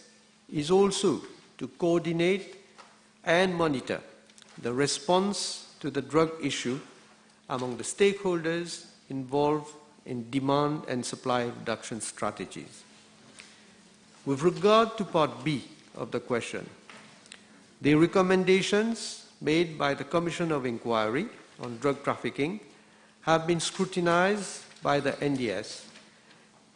is also to coordinate and monitor the response to the drug issue among the stakeholders involved in demand and supply reduction strategies. With regard to Part B of the question, the recommendations made by the Commission of Inquiry on Drug Trafficking have been scrutinized by the NDS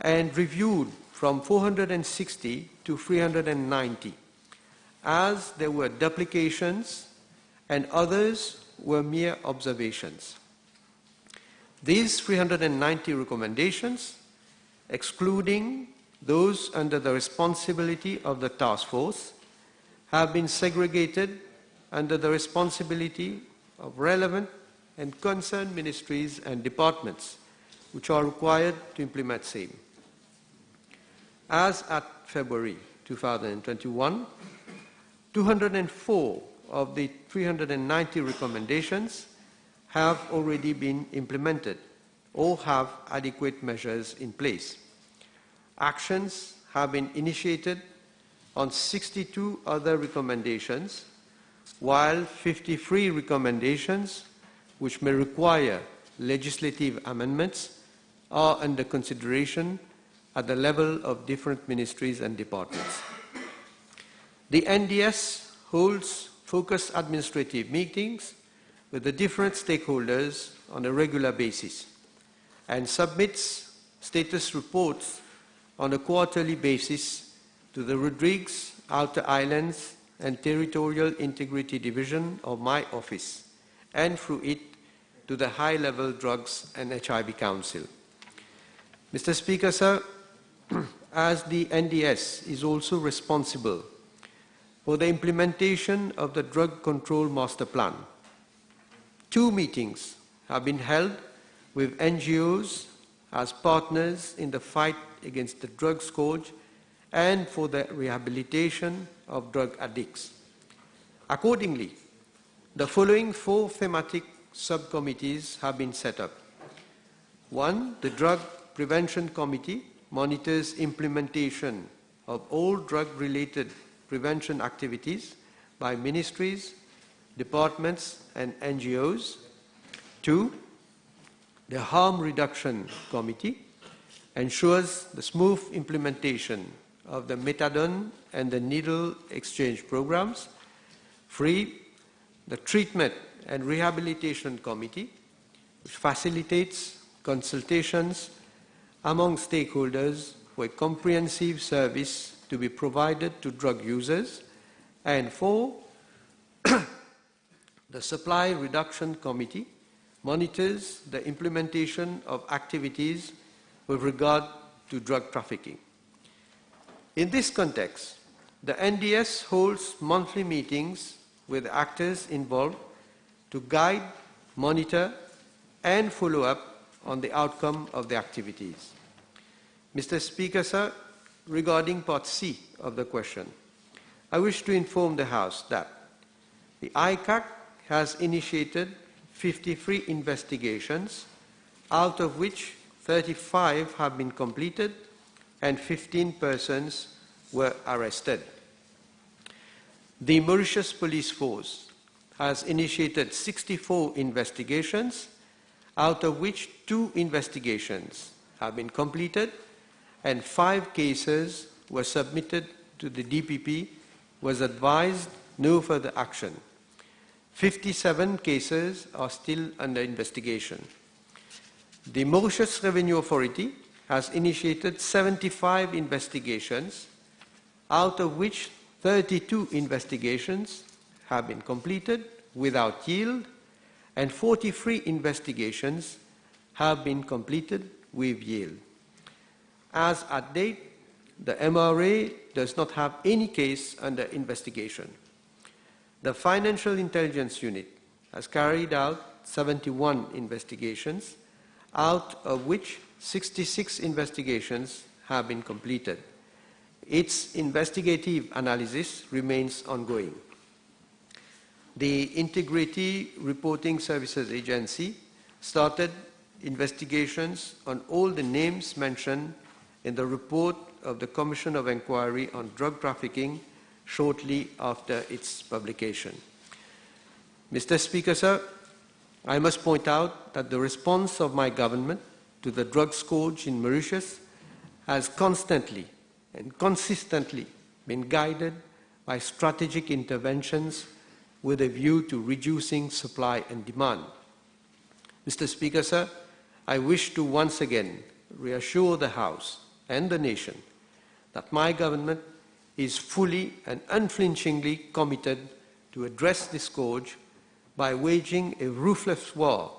and reviewed from 460 to 390, as there were duplications and others were mere observations. These 390 recommendations, excluding those under the responsibility of the task force, have been segregated under the responsibility of relevant and concerned ministries and departments which are required to implement same. As at February 2021, 204 of the 390 recommendations have already been implemented or have adequate measures in place. Actions have been initiated on 62 other recommendations, while 53 recommendations, which may require legislative amendments, are under consideration at the level of different ministries and departments. The NDS holds focused administrative meetings with the different stakeholders on a regular basis and submits status reports on a quarterly basis to the Rodrigues, Outer Islands and Territorial Integrity Division of my office, and through it to the High-Level Drugs and HIV Council. Mr. Speaker, sir, as the NDS is also responsible for the implementation of the Drug Control Master Plan, 2 meetings have been held with NGOs as partners in the fight against the drug scourge and for the rehabilitation of drug addicts. Accordingly, the following 4 thematic subcommittees have been set up. 1, the Drug Prevention Committee monitors implementation of all drug-related prevention activities by ministries, departments, and NGOs. 2, the Harm Reduction Committee ensures the smooth implementation of the methadone and the needle exchange programs. 3, the Treatment and Rehabilitation Committee, which facilitates consultations among stakeholders for a comprehensive service to be provided to drug users. And 4, the Supply Reduction Committee monitors the implementation of activities with regard to drug trafficking. In this context, the NDS holds monthly meetings with actors involved to guide, monitor, and follow up on the outcome of the activities. Mr. Speaker, sir, regarding Part C of the question, I wish to inform the House that the ICAC has initiated 53 investigations, out of which 35 have been completed and 15 persons were arrested. The Mauritius Police Force has initiated 64 investigations, out of which 2 investigations have been completed and 5 cases were submitted to the DPP, was advised no further action. 57 cases are still under investigation. The Mauritius Revenue Authority has initiated 75 investigations, out of which 32 investigations have been completed without yield, and 43 investigations have been completed with yield. As at date, the MRA does not have any case under investigation. The Financial Intelligence Unit has carried out 71 investigations, out of which 66 investigations have been completed. Its investigative analysis remains ongoing. The Integrity Reporting Services Agency started investigations on all the names mentioned in the report of the Commission of Inquiry on Drug Trafficking shortly after its publication. Mr. Speaker, sir, I must point out that the response of my government to the drug scourge in Mauritius has constantly and consistently been guided by strategic interventions with a view to reducing supply and demand. Mr. Speaker, sir, I wish to once again reassure the House and the nation that my government is fully and unflinchingly committed to address this scourge by waging a ruthless war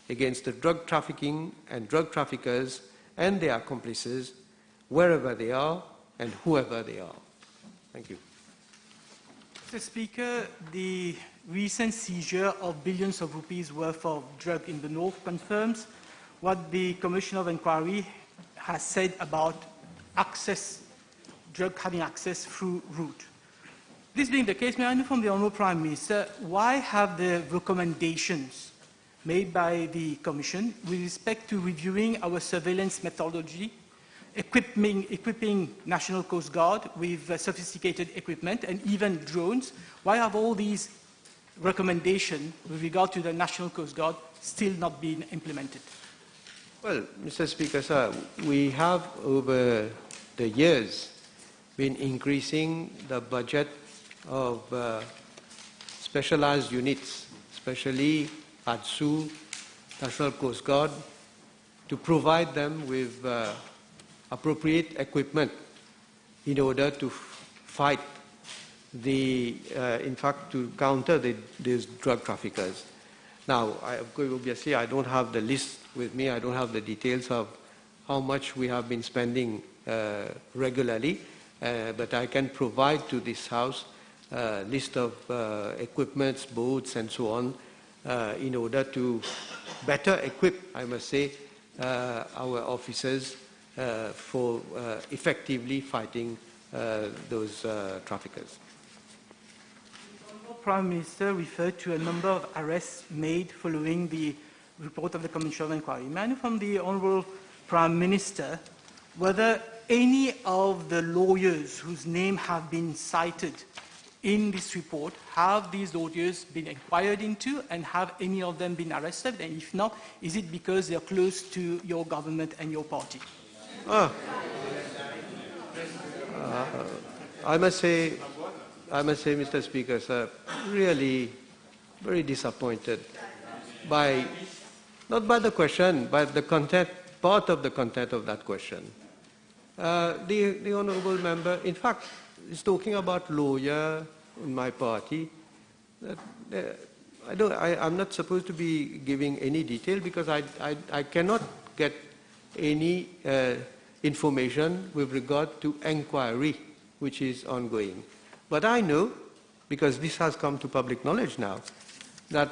against the drug trafficking and drug traffickers and their accomplices wherever they are and whoever they are. Thank you. Mr. Speaker, the recent seizure of billions of rupees worth of drug in the north confirms what the Commission of Inquiry has said about drug having access through route. This being the case, may I know from the Honourable Prime Minister, why have the recommendations made by the Commission with respect to reviewing our surveillance methodology, equipping National Coast Guard with sophisticated equipment and even drones, why have all these recommendations with regard to the National Coast Guard still not been implemented? Well, Mr. Speaker, sir, we have over the years been increasing the budget of specialized units, especially ADSU, National Coast Guard, to provide them with appropriate equipment in order to fight in fact, to counter these drug traffickers. Now, obviously, I don't have the list with me. I don't have the details of how much we have been spending regularly, but I can provide to this House a list of equipments, boats, and so on, in order to better equip, I must say, our officers for effectively fighting those traffickers. The Prime Minister referred to a number of arrests made following the report of the Commission of Inquiry. May I know from the Honourable Prime Minister whether any of the lawyers whose names have been cited in this report, have these lawyers been inquired into, and have any of them been arrested? And if not, is it because they're close to your government and your party? I must say, Mr. Speaker, sir, really very disappointed by, not by the question, but the content, part of the content of that question. The honourable member, in fact, is talking about lawyer in my party. I'm not supposed to be giving any detail because I cannot get any information with regard to inquiry which is ongoing. But I know, because this has come to public knowledge now, that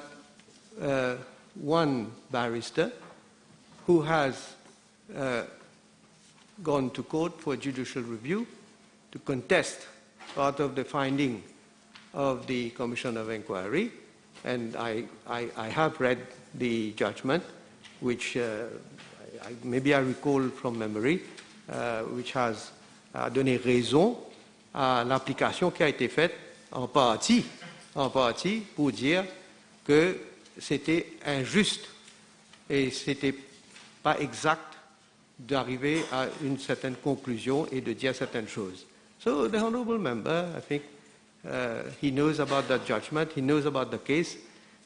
one barrister who has gone to court for judicial review to contest part of the finding of the Commission of Inquiry, and I have read the judgment, which maybe I recall from memory, which has donné raison à l'application qui a été faite en partie pour dire que c'était injuste et c'était pas exact d'arriver à une certaine conclusion et de dire certaines choses. So the honourable member, I think, he knows about that judgment, he knows about the case,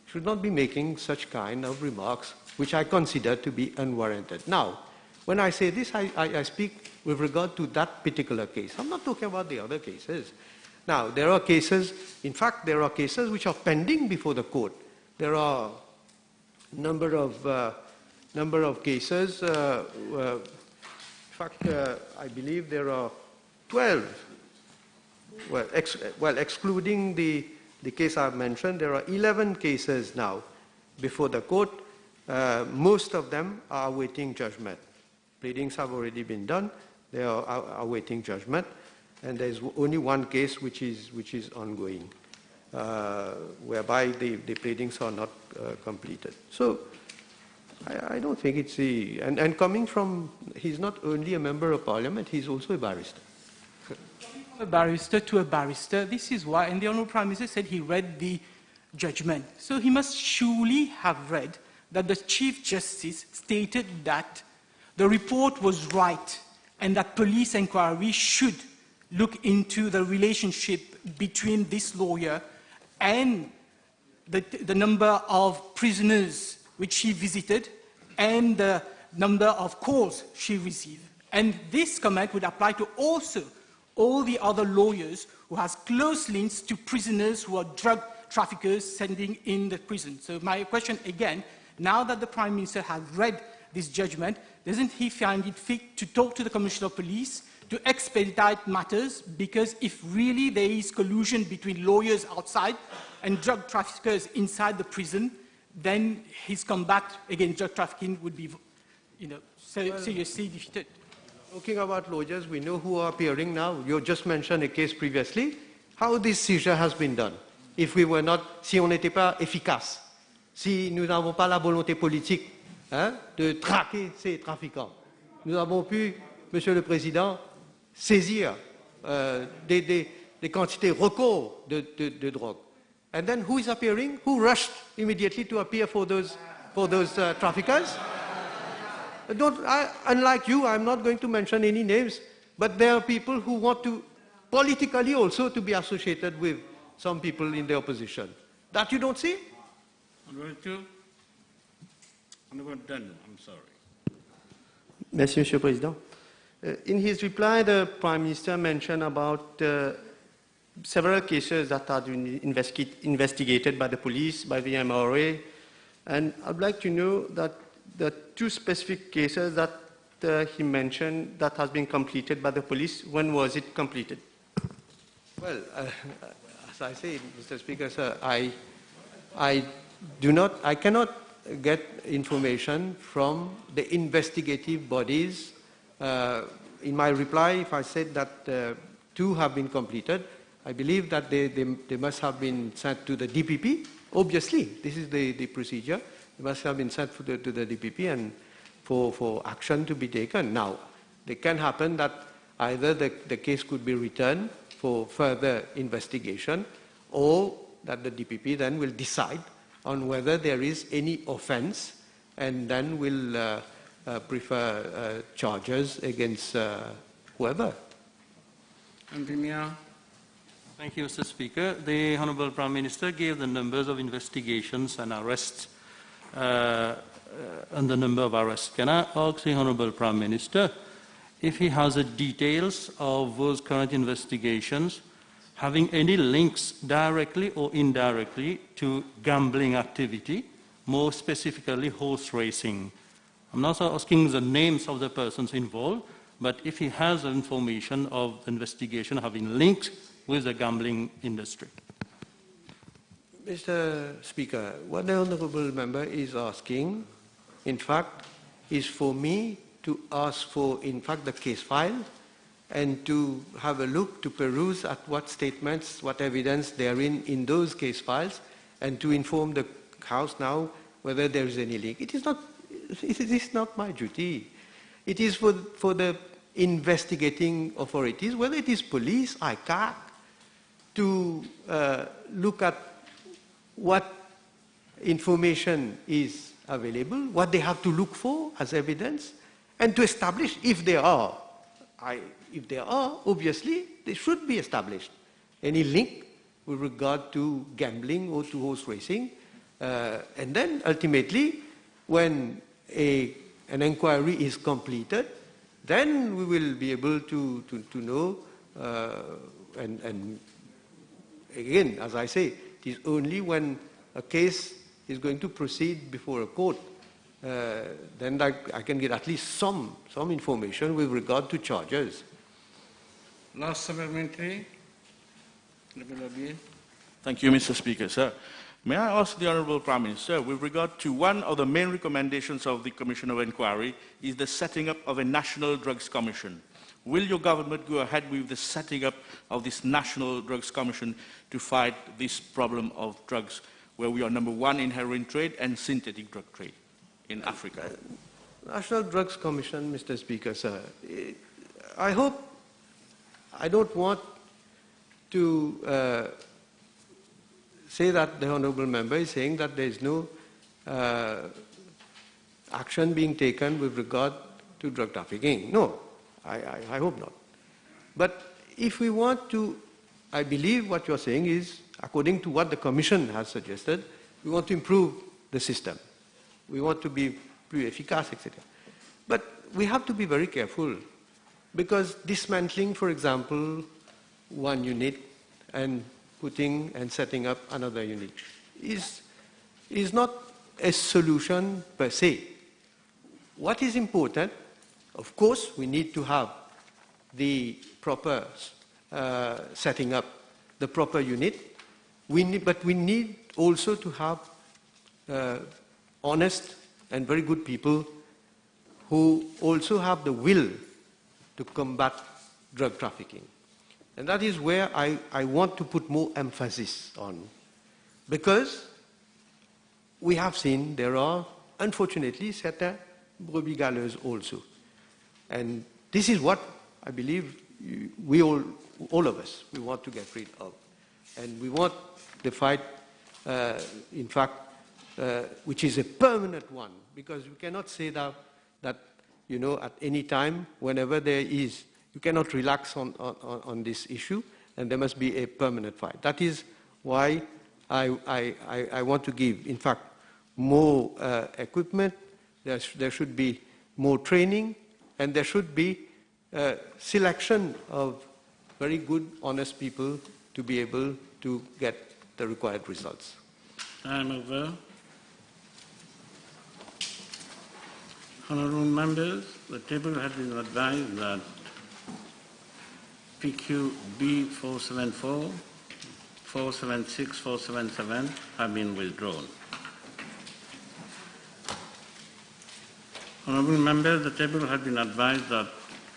should not be making such kind of remarks which I consider to be unwarranted. Now, when I say this, I speak with regard to that particular case. I'm not talking about the other cases. Now, there are cases, in fact, there are cases which are pending before the court. There are a number of cases, in fact, I believe there are 12. Well, excluding the case I've mentioned, there are 11 cases now before the court. Most of them are awaiting judgment. Pleadings have already been done. They are awaiting judgment. And there's only one case which is ongoing, whereby the pleadings are not completed. So I don't think it's and coming from, he's not only a member of parliament, he's also a barrister. A barrister to a barrister, this is why, and the Honourable Prime Minister said he read the judgment. So he must surely have read that the Chief Justice stated that the report was right and that police inquiry should look into the relationship between this lawyer and the number of prisoners which she visited and the number of calls she received. And this comment would apply to also all the other lawyers who has close links to prisoners who are drug traffickers sending in the prison. So my question again, now that the Prime Minister has read this judgment, doesn't he find it fit to talk to the Commissioner of Police to expedite matters? Because if really there is collusion between lawyers outside and drug traffickers inside the prison, then his combat against drug trafficking would be, seriously defeated. Talking about lawyers, we know who are appearing now. You just mentioned a case previously. How this seizure has been done? If we were not, si on n'était pas efficace, si nous n'avons pas la volonté politique de traquer ces trafiquants, nous avons pu, Monsieur le Président, saisir des quantités records de drogue. And then who is appearing? Who rushed immediately to appear for those traffickers? Unlike you, I'm not going to mention any names, but there are people who want to politically also to be associated with some people in the opposition. That you don't see? I'm sorry. Merci, Monsieur le Président. In his reply, the Prime Minister mentioned about several cases that are being investigated by the police, by the MRA, and I'd like to know that the two specific cases that he mentioned that has been completed by the police. When was it completed? Well, as I say, Mr. Speaker, sir, I cannot get information from the investigative bodies. In my reply, if I said that 2 have been completed, I believe that they must have been sent to the DPP. Obviously, this is the procedure. They must have been sent to the DPP and for action to be taken. Now, it can happen that either the case could be returned for further investigation, or that the DPP then will decide on whether there is any offence, and then will prefer charges against whoever. Thank you, Mr. Speaker. The Honourable Prime Minister gave the numbers of investigations and arrests and the number of arrests. Can I ask the Honourable Prime Minister if he has the details of those current investigations having any links directly or indirectly to gambling activity, more specifically horse racing? I'm not asking the names of the persons involved, but if he has information of investigation having links with the gambling industry. Mr. Speaker, what the Honourable Member is asking, in fact, is for me to ask for, in fact, the case file, and to have a look, to peruse at what statements, what evidence there are in those case files, and to inform the House now whether there is any link. It is not my duty. It is for the investigating authorities, whether it is police, ICAC, to look at what information is available, what they have to look for as evidence, and to establish if there are. If there are, obviously, they should be established. Any link with regard to gambling or to horse racing. And then, ultimately, when an inquiry is completed, then we will be able to know, and again, as I say, it is only when a case is going to proceed before a court, then I can get at least some information with regard to charges. Last supplementary. Thank you, Mr. Speaker, sir. May I ask the Honourable Prime Minister, with regard to one of the main recommendations of the Commission of Inquiry is the setting up of a National Drugs Commission. Will your government go ahead with the setting up of this National Drugs Commission to fight this problem of drugs, where we are #1 in heroin trade and synthetic drug trade in Africa? National Drugs Commission, Mr. Speaker, sir. I don't want to say that the Honourable Member is saying that there is no action being taken with regard to drug trafficking. No, I hope not. But if we want to, I believe what you're saying is, according to what the Commission has suggested, we want to improve the system. We want to be plus efficace, etc. But we have to be very careful, because dismantling, for example, one unit and putting and setting up another unit is not a solution per se. What is important, of course, we need to have the proper setting up, the proper unit, but we need also to have honest and very good people who also have the will to combat drug trafficking. And that is where I want to put more emphasis on. Because we have seen there are, unfortunately, certain brebis galeuses also. And this is what I believe we all of us, we want to get rid of. And we want the fight, in fact, which is a permanent one, because we cannot say that at any time, whenever there is, you cannot relax on this issue, and there must be a permanent fight. That is why I want to give, in fact, more equipment, there should be more training, and there should be selection of very good, honest people to be able to get the required results. Time over. Honourable members, the table has been advised that PQ B474, 476, 477 have been withdrawn. Honourable members, the table has been advised that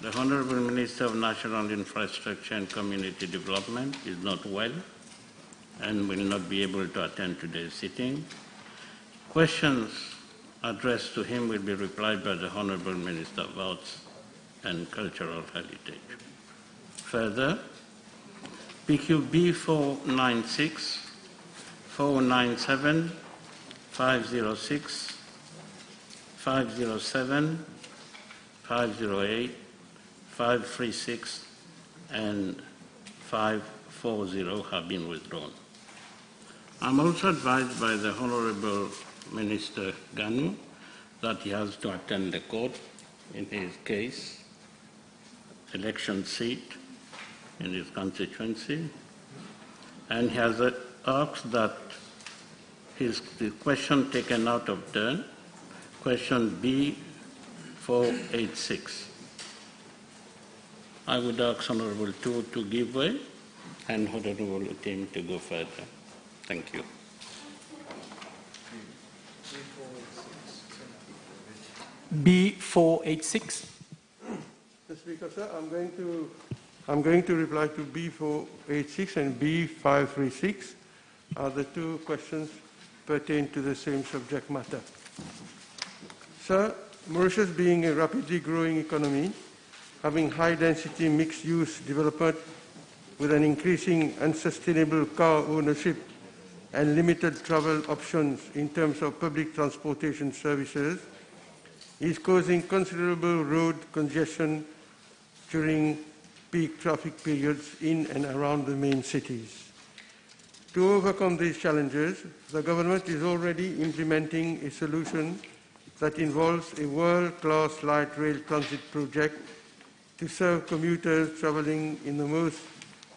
the Honourable Minister of National Infrastructure and Community Development is not well and will not be able to attend today's sitting. Questions addressed to him will be replied by the Honourable Minister of Arts and Cultural Heritage. Further, PQ B496, 497, 506, 507, 508, 536, and 540 have been withdrawn. I'm also advised by the Honourable Minister Ganu that he has to attend the court in his case, election seat in his constituency, and he has asked that the question taken out of turn, question B486. I would ask Honourable Tu to give way and Honourable Tim to go further. Thank you. B486. Mr. Speaker, sir, I'm going to reply to B486 and B536. The two questions pertain to the same subject matter. Sir, Mauritius being a rapidly growing economy, having high-density mixed-use development with an increasing unsustainable car ownership and limited travel options in terms of public transportation services, is causing considerable road congestion during peak traffic periods in and around the main cities. To overcome these challenges, the government is already implementing a solution that involves a world-class light rail transit project to serve commuters traveling in the most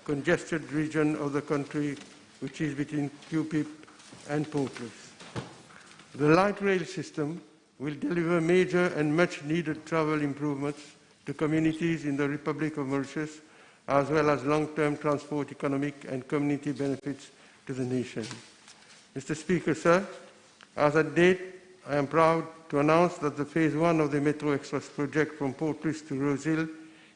congested region of the country, which is between QPIP and Port-Louis. The light rail system will deliver major and much-needed travel improvements to communities in the Republic of Mauritius, as well as long-term transport, economic and community benefits to the nation. Mr. Speaker, sir, as at date, I am proud to announce that the Phase 1 of the Metro Express project from Port-Louis to Rosehill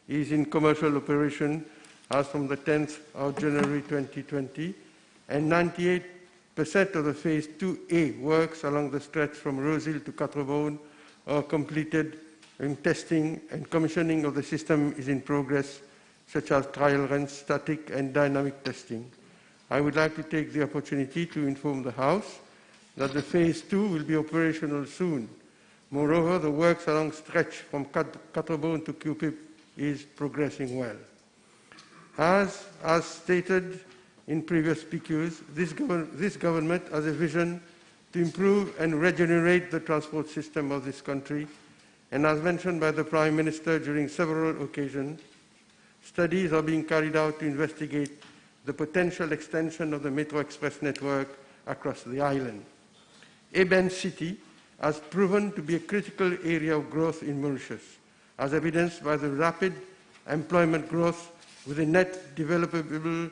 is in commercial operation as from the 10th of January 2020, and 98% of the Phase 2A works along the stretch from Rosehill to Quatre-Bornes are completed, and testing and commissioning of the system is in progress, such as trial runs, static and dynamic testing. I would like to take the opportunity to inform the House that the Phase 2 will be operational soon. Moreover, the works along stretch from Quatre-Bornes to QPIP is progressing well. As stated in previous PQs, this government has a vision to improve and regenerate the transport system of this country, and as mentioned by the Prime Minister during several occasions, studies are being carried out to investigate the potential extension of the Metro Express network across the island. Eben City has proven to be a critical area of growth in Mauritius, as evidenced by the rapid employment growth with a net developable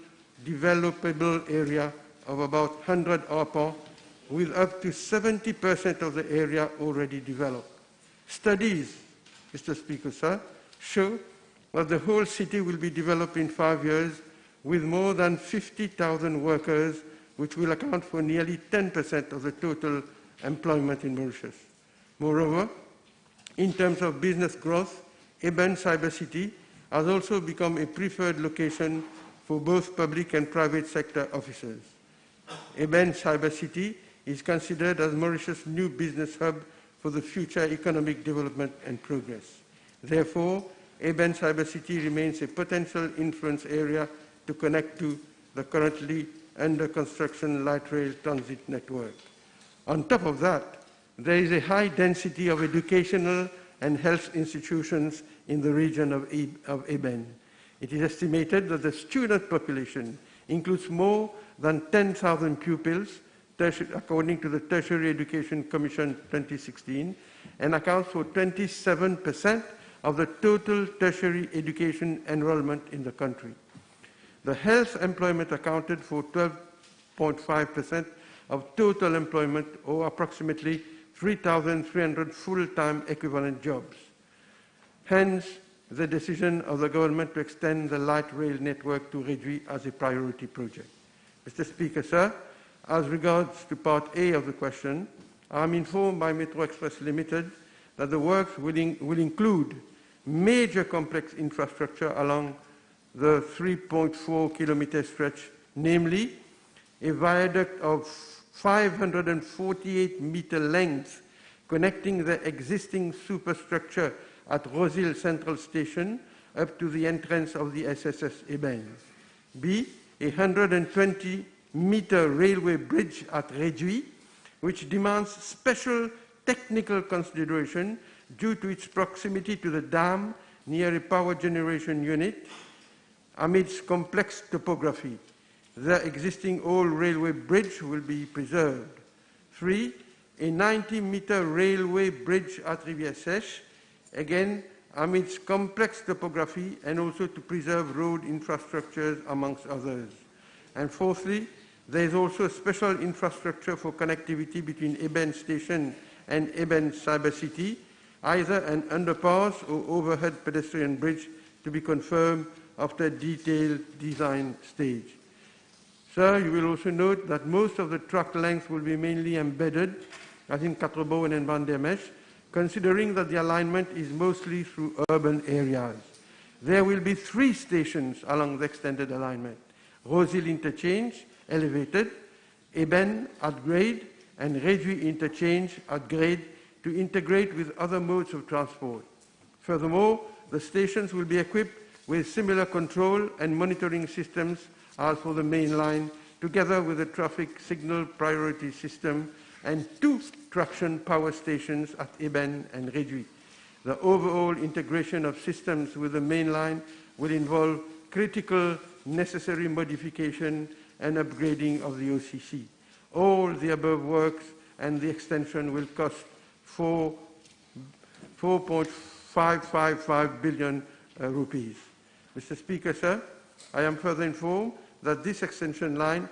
area of about 100 arpents, with up to 70% of the area already developed. Studies, Mr. Speaker, sir, show that the whole city will be developed in 5 years with more than 50,000 workers, which will account for nearly 10% of the total employment in Mauritius. Moreover, in terms of business growth, Eben Cyber City has also become a preferred location for both public and private sector officers. Eben Cyber City is considered as Mauritius' new business hub for the future economic development and progress. Therefore, Eben Cyber City remains a potential influence area to connect to the currently under construction light rail transit network. On top of that, there is a high density of educational and health institutions in the region of Eben. It is estimated that the student population includes more than 10,000 pupils, according to the Tertiary Education Commission 2016, and accounts for 27% of the total tertiary education enrollment in the country. The health employment accounted for 12.5% of total employment, or approximately 3,300 full-time equivalent jobs. Hence, the decision of the government to extend the light rail network to Réduit as a priority project. Mr. Speaker, sir, as regards to Part A of the question, I am informed by Metro Express Limited that the works will include major complex infrastructure along the 3.4-kilometer stretch, namely a viaduct of 548-meter length connecting the existing superstructure at Rosil Central Station up to the entrance of the SSS Eben. B, a 120-meter railway bridge at Réduit, which demands special technical consideration due to its proximity to the dam near a power generation unit amidst complex topography. The existing old railway bridge will be preserved. 3, a 90-meter railway bridge at Rivière Sèche, again amidst complex topography and also to preserve road infrastructures amongst others. And fourthly, there is also a special infrastructure for connectivity between Eben Station and Eben Cyber City, either an underpass or overhead pedestrian bridge to be confirmed after a detailed design stage. Sir, you will also note that most of the track length will be mainly embedded, as in Quatre-Baux and Van-der-Mesch, considering that the alignment is mostly through urban areas. There will be 3 stations along the extended alignment: Rosil Interchange, elevated, Eben at grade, and Réduit Interchange at grade to integrate with other modes of transport. Furthermore, the stations will be equipped with similar control and monitoring systems as for the main line, together with a traffic signal priority system and 2 traction power stations at Eben and Réduit. The overall integration of systems with the main line will involve critical necessary modification and upgrading of the OCC. All the above works and the extension will cost 4.555 billion rupees. Mr. Speaker, sir, I am further informed that this extension line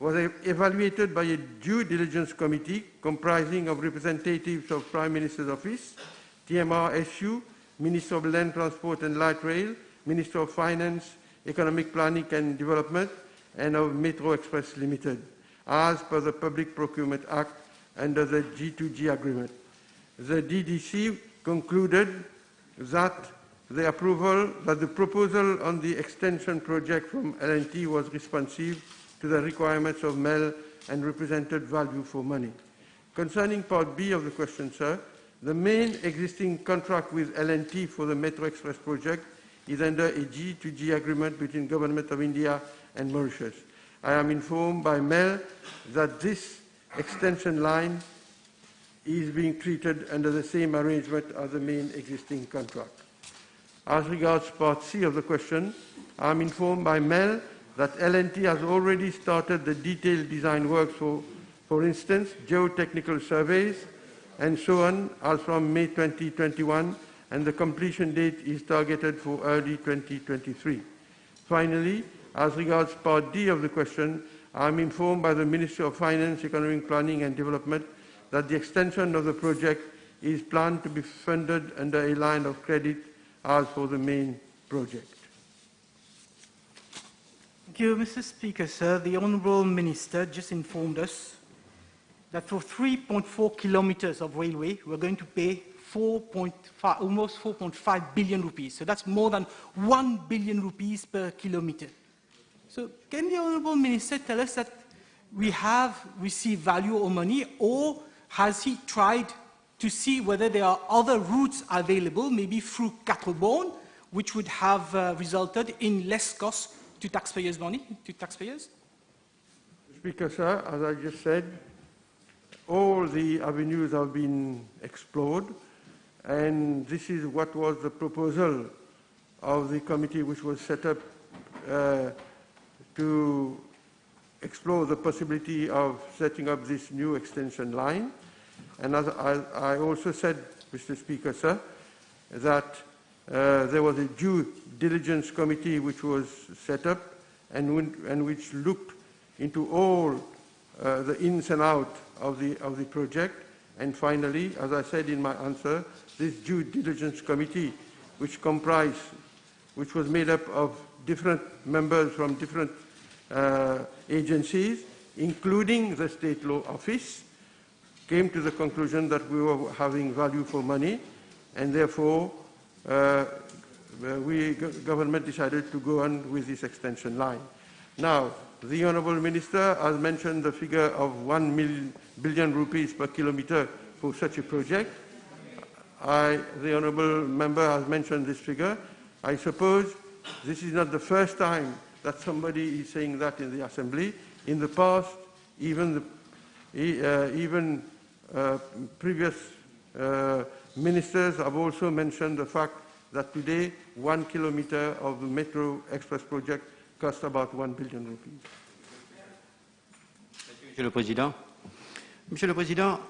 was evaluated by a due diligence committee comprising of representatives of Prime Minister's Office, TMR-SU, Minister of Land Transport and Light Rail, Minister of Finance, Economic Planning and Development, and of Metro Express Limited, as per the Public Procurement Act under the G2G agreement. The DDC concluded that the proposal on the extension project from L&T was responsive to the requirements of MEL and represented value for money. Concerning Part B of the question, sir, the main existing contract with L&T for the Metro Express project is under a G2G agreement between Government of India and Mauritius. I am informed by MEL that this extension line is being treated under the same arrangement as the main existing contract. As regards Part C of the question, I am informed by MEL that L&T has already started the detailed design work for instance, geotechnical surveys and so on, as from May 2021, and the completion date is targeted for early 2023. Finally, as regards Part D of the question, I am informed by the Ministry of Finance, Economic Planning and Development that the extension of the project is planned to be funded under a line of credit as for the main project. Thank you, Mr. Speaker, sir. The Honourable Minister just informed us that for 3.4 kilometers of railway, we're going to pay almost 4.5 billion rupees. So that's more than 1 billion rupees per kilometer. So can the Honourable Minister tell us that we have received value or money, or has he tried to see whether there are other routes available, maybe through Quatre-Baux, which would have resulted in less cost to taxpayers' money, to taxpayers? Speaker, sir, as I just said, all the avenues have been explored, and this is what was the proposal of the committee which was set up to explore the possibility of setting up this new extension line. And as I also said Mr. Speaker, sir, that there was a due diligence committee which was set up and which looked into all the ins and outs of the project. And finally, as I said in my answer, this due diligence committee, which was made up of different members from different agencies, including the State Law Office, came to the conclusion that we were having value for money, and therefore government decided to go on with this extension line. Now, the Honourable Minister has mentioned the figure of 1 billion rupees per kilometre for such a project. The Honourable Member has mentioned this figure. I suppose this is not the first time that somebody is saying that in the Assembly. In the past, even previous ministers have also mentioned the fact that today 1 kilometre of the Metro Express project cost about 1 billion rupees. Monsieur le Président. Monsieur le Président,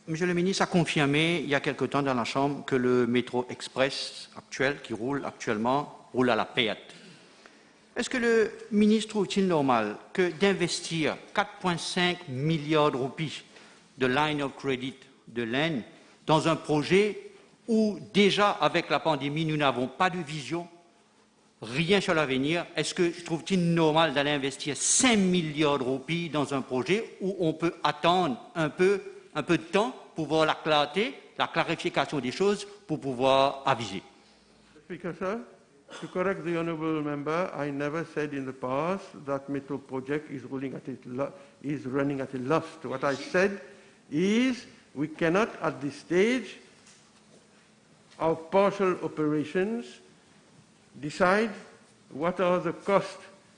Monsieur le ministre a confirmé il y a quelque temps dans la Chambre que le métro express actuel, qui roule actuellement, roule à la perte. Est-ce que le ministre trouve-t-il normal que d'investir 4,5 milliards de roupies de line of credit de l'Inde dans un projet où déjà avec la pandémie nous n'avons pas de vision, rien sur l'avenir, est-ce que trouve-t-il normal d'aller investir 5 milliards de roupies dans un projet où on peut attendre un peu de temps pour voir la clarté, la clarification des choses pour pouvoir aviser? Speaker, sir, to correct the honourable member, I never said in the past that Metro project is running at a loss. What I said is we cannot at this stage of partial operations decide what are the costs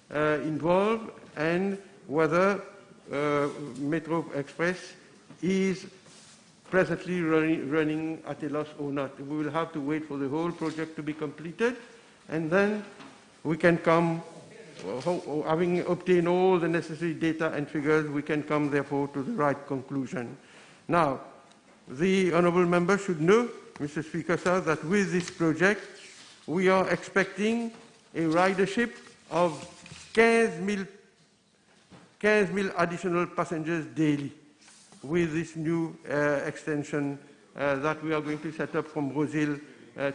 involved and whether Metro Express is presently running at a loss or not. We will have to wait for the whole project to be completed, and then we can come, having obtained all the necessary data and figures, we can come therefore to the right conclusion. Now, the honourable member should know, Mr. Speaker, sir, that with this project we are expecting a ridership of 15,000 additional passengers daily with this new extension that we are going to set up from Rosil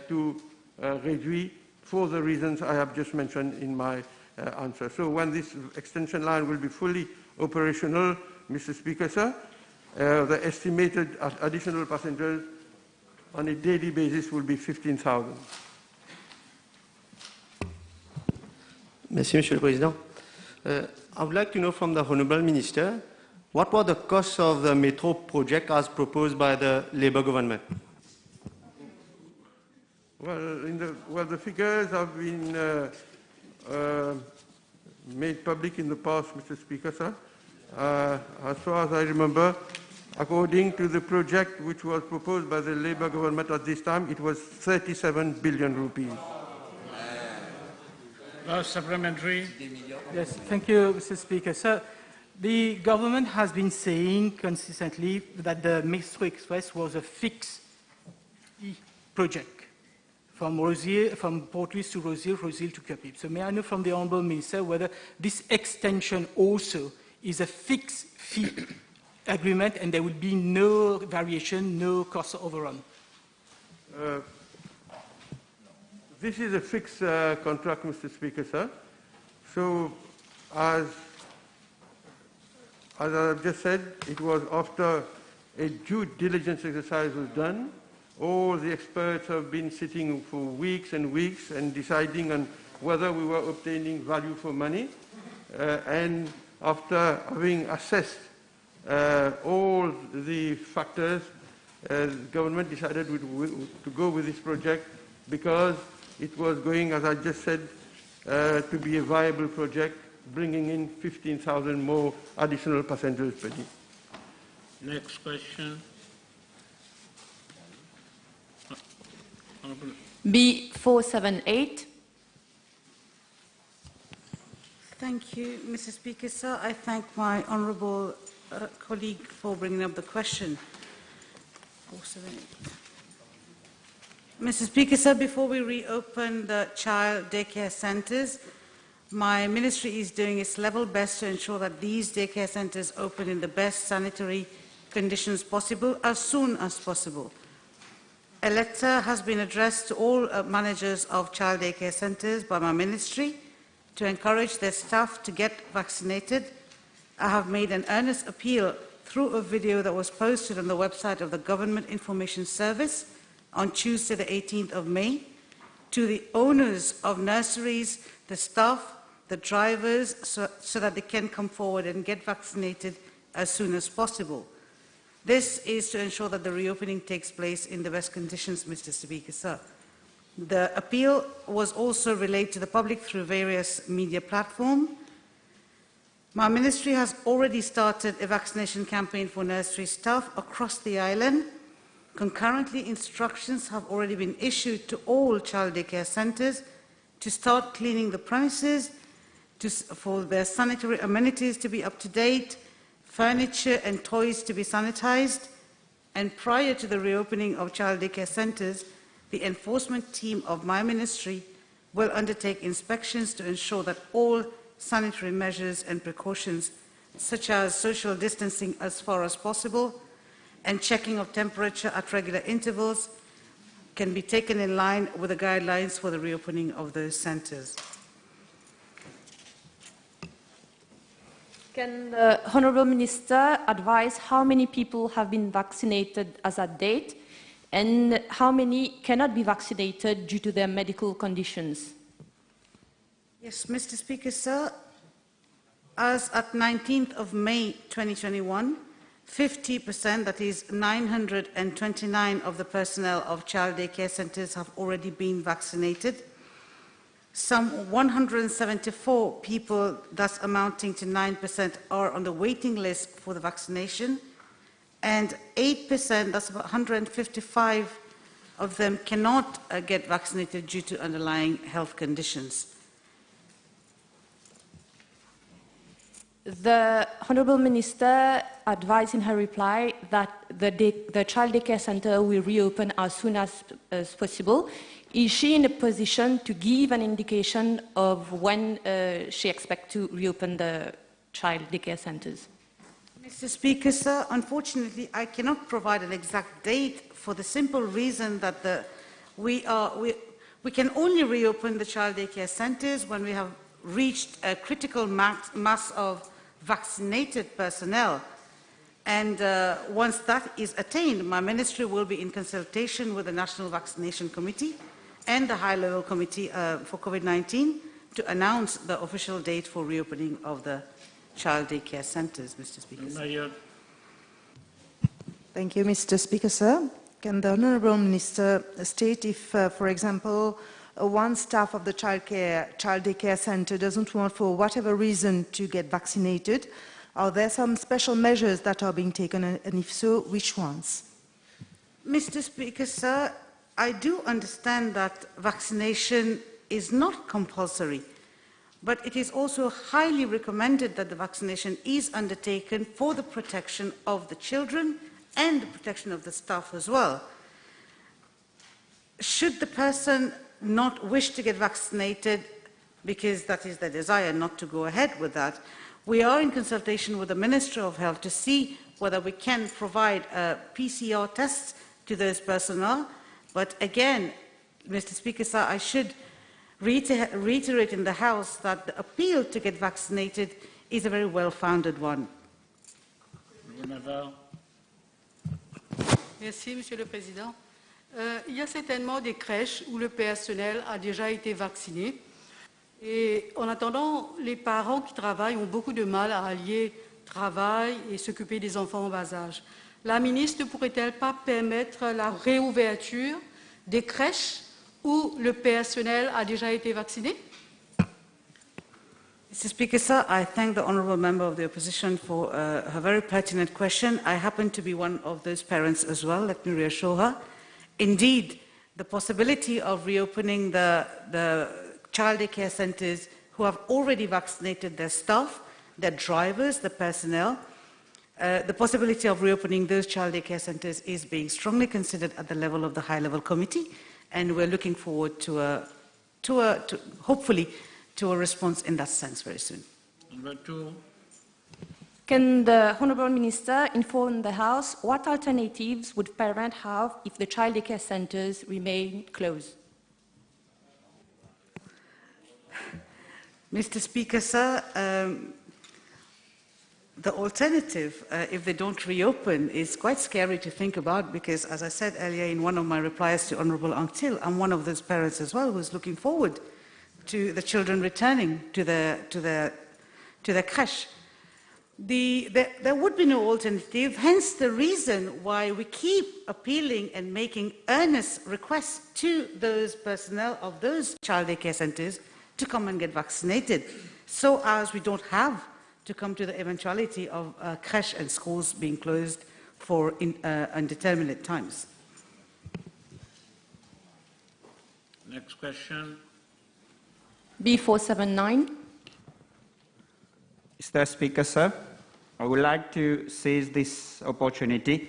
to Réduit for the reasons I have just mentioned in my answer. So when this extension line will be fully operational, Mr. Speaker, sir, the estimated additional passengers on a daily basis will be 15,000. Merci, Monsieur le Président. I would like to know from the Honourable Minister, what were the costs of the Metro project as proposed by the Labour government? Well, the figures have been made public in the past, Mr. Speaker, sir. As far as I remember, according to the project which was proposed by the Labour government at this time, it was 37 billion rupees. Supplementary. Yes, thank you, Mr. Speaker. Sir, the government has been saying consistently that the Metro Express was a fixed project from Port Louis to Rosil, Rosil to Capip. So may I know from the Honourable Minister whether this extension also is a fixed fee agreement and there will be no variation, no cost overrun? This is a fixed contract, Mr. Speaker, sir. So, as I've just said, it was after a due diligence exercise was done. All the experts have been sitting for weeks and weeks and deciding on whether we were obtaining value for money. And after having assessed all the factors, the government decided to go with this project because it was going, as I just said, to be a viable project, bringing in 15,000 more additional passengers per day. Next question. B478. Thank you, Mr. Speaker. Sir, I thank my honourable colleague for bringing up the question. 478. Mr. Speaker, sir, before we reopen the child daycare centres, my ministry is doing its level best to ensure that these daycare centres open in the best sanitary conditions possible as soon as possible. A letter has been addressed to all managers of child daycare centres by my ministry to encourage their staff to get vaccinated. I have made an earnest appeal through a video that was posted on the website of the Government Information Service on Tuesday, the 18th of May, to the owners of nurseries, the staff, the drivers, so that they can come forward and get vaccinated as soon as possible. This is to ensure that the reopening takes place in the best conditions, Mr. Speaker, sir. The appeal was also relayed to the public through various media platforms. My ministry has already started a vaccination campaign for nursery staff across the island. Concurrently, instructions have already been issued to all child daycare centres to start cleaning the premises, for their sanitary amenities to be up to date, furniture and toys to be sanitised, and prior to the reopening of child daycare centres, the enforcement team of my ministry will undertake inspections to ensure that all sanitary measures and precautions, such as social distancing as far as possible, and checking of temperature at regular intervals, can be taken in line with the guidelines for the reopening of those centres. Can the Honourable Minister advise how many people have been vaccinated as at date and how many cannot be vaccinated due to their medical conditions? Yes, Mr. Speaker, sir. As at 19th of May 2021, 50%, that is 929 of the personnel of child daycare centres have already been vaccinated. Some 174 people, thus amounting to 9%, are on the waiting list for the vaccination, and 8%, that's about 155 of them, cannot get vaccinated due to underlying health conditions. The Honourable Minister advised in her reply that the child daycare centre will reopen as soon as possible. Is she in a position to give an indication of when she expects to reopen the child daycare centres? Mr. Speaker, sir, unfortunately, I cannot provide an exact date for the simple reason that we can only reopen the child daycare centres when we have reached a critical mass of vaccinated personnel. And once that is attained, my ministry will be in consultation with the National Vaccination Committee and the High-Level Committee for COVID-19 to announce the official date for reopening of the child daycare centres, Mr. Speaker. Thank you, Mr. Speaker, sir. Can the Honourable Minister state if, for example, one staff of the child daycare centre doesn't want, for whatever reason, to get vaccinated? Are there some special measures that are being taken, and if so, which ones? Mr. Speaker, sir, I do understand that vaccination is not compulsory, but it is also highly recommended that the vaccination is undertaken for the protection of the children and the protection of the staff as well. Should the person not wish to get vaccinated because that is their desire not to go ahead with that, we are in consultation with the Ministry of Health to see whether we can provide PCR tests to those personnel. But again, Mr. Speaker, sir, I should reiterate in the House that the appeal to get vaccinated is a very well-founded one. Merci, Monsieur le Président. Il y a certainement des crèches où le personnel a déjà été vacciné. Et en attendant, les parents qui travaillent ont beaucoup de mal à allier travail et s'occuper des enfants en bas âge. La ministre ne pourrait-elle pas permettre la réouverture des crèches où le personnel a déjà été vacciné? Mr. Speaker, sir, I thank the honourable member of the opposition for her very pertinent question. I happen to be one of those parents as well, let me reassure her. Indeed, the possibility of reopening the child daycare centres who have already vaccinated their staff, their drivers, the personnel, the possibility of reopening those child daycare centres is being strongly considered at the level of the high-level committee, and we're looking forward to hopefully to a response in that sense very soon. Number 2. Can the Honourable Minister inform the House what alternatives would parents have if the child daycare centres remain closed? Mr. Speaker, sir, the alternative, if they don't reopen, is quite scary to think about because, as I said earlier in one of my replies to Honourable Anktil, I'm one of those parents as well who's looking forward to the children returning to the creche. There would be no alternative, hence the reason why we keep appealing and making earnest requests to those personnel of those child daycare centres to come and get vaccinated, so as we don't have to come to the eventuality of creche and schools being closed for indeterminate times. Next question. B479. Mr. Speaker, sir, I would like to seize this opportunity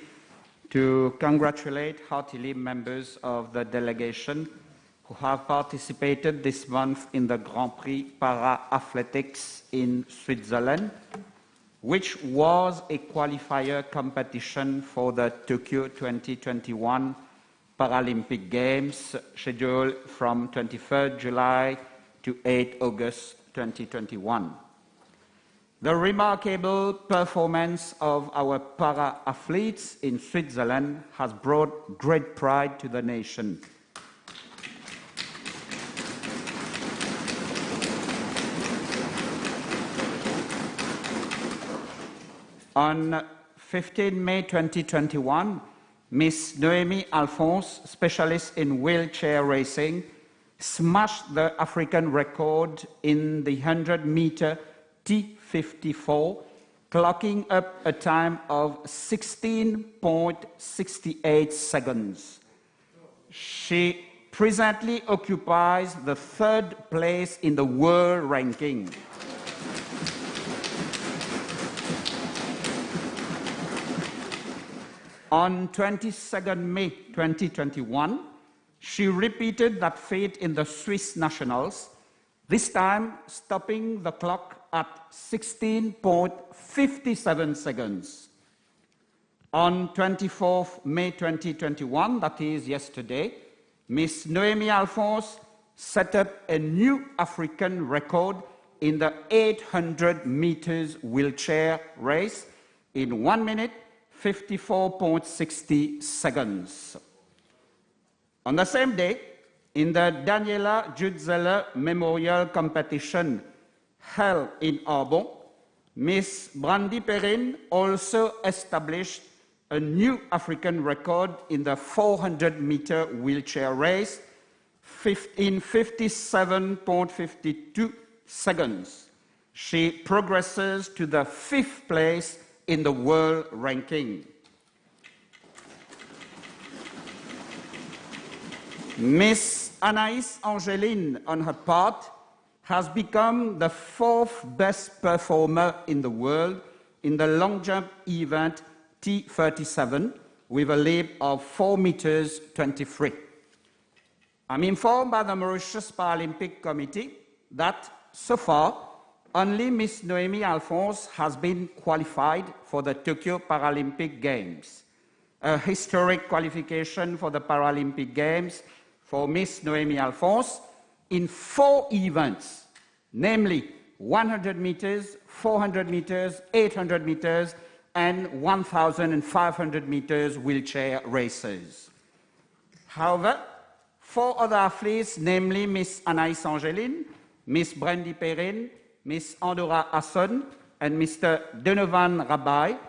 to congratulate heartily members of the delegation who have participated this month in the Grand Prix Para-Athletics in Switzerland, which was a qualifier competition for the Tokyo 2021 Paralympic Games, scheduled from 23rd July to 8 August 2021. The remarkable performance of our para-athletes in Switzerland has brought great pride to the nation. On 15 May 2021, Miss Noémie Alphonse, specialist in wheelchair racing, smashed the African record in the 100-meter T54, clocking up a time of 16.68 seconds. She presently occupies the 3rd place in the world ranking. On 22nd May 2021, she repeated that feat in the Swiss Nationals, this time stopping the clock at 16.57 seconds. On 24th May 2021, that is yesterday, Miss Noémie Alphonse set up a new African record in the 800 meters wheelchair race in 1 minute, 54.60 seconds. On the same day, in the Daniela Jutzeler Memorial Competition held in Arbon, Miss Brandy Perrin also established a new African record in the 400-meter wheelchair race in 57.52 seconds. She progresses to the 5th place in the world ranking. Miss Anaïs Angeline, on her part, has become the 4th best performer in the world in the long jump event T37 with a leap of 4 meters 23. I'm informed by the Mauritius Paralympic Committee that so far only Miss Noémie Alphonse has been qualified for the Tokyo Paralympic Games, a historic qualification for the Paralympic Games for Miss Noémie Alphonse in 4 events, namely 100 meters, 400 meters, 800 meters, and 1,500 meters wheelchair races. However, 4 other athletes, namely Miss Anaïs Angeline, Miss Brandy Perrin, Miss Andorra Hasson, and Mr. Donovan Rabai,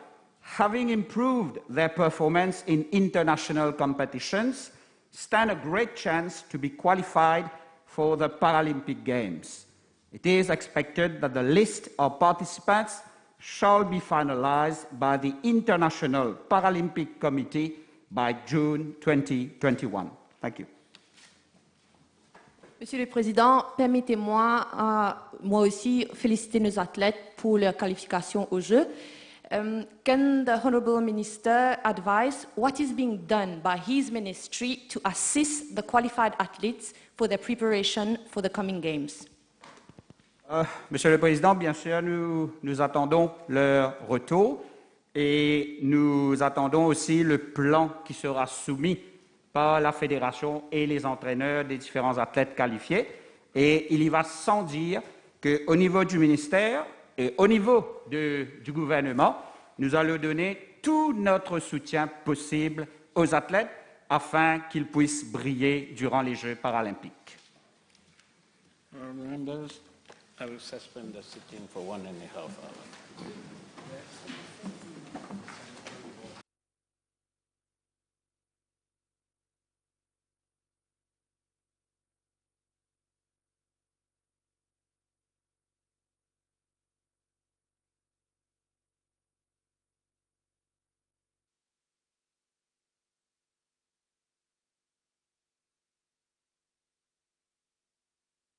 having improved their performance in international competitions, stand a great chance to be qualified for the Paralympic Games. It is expected that the list of participants shall be finalized by the International Paralympic Committee by June 2021. Thank you. Monsieur le Président, permettez-moi moi aussi féliciter nos athlètes pour leur qualification aux Jeux. Can the Honourable Minister advise what is being done by his ministry to assist the qualified athletes for their preparation for the coming Games? Monsieur le Président, bien sûr, nous attendons leur retour et nous attendons aussi le plan qui sera soumis par la fédération et les entraîneurs des différents athlètes qualifiés. Et il y va sans dire qu'au niveau du ministère et au niveau du gouvernement, nous allons donner tout notre soutien possible aux athlètes afin qu'ils puissent briller durant les Jeux paralympiques. Members, I will suspend the sitting for 1.5 hours.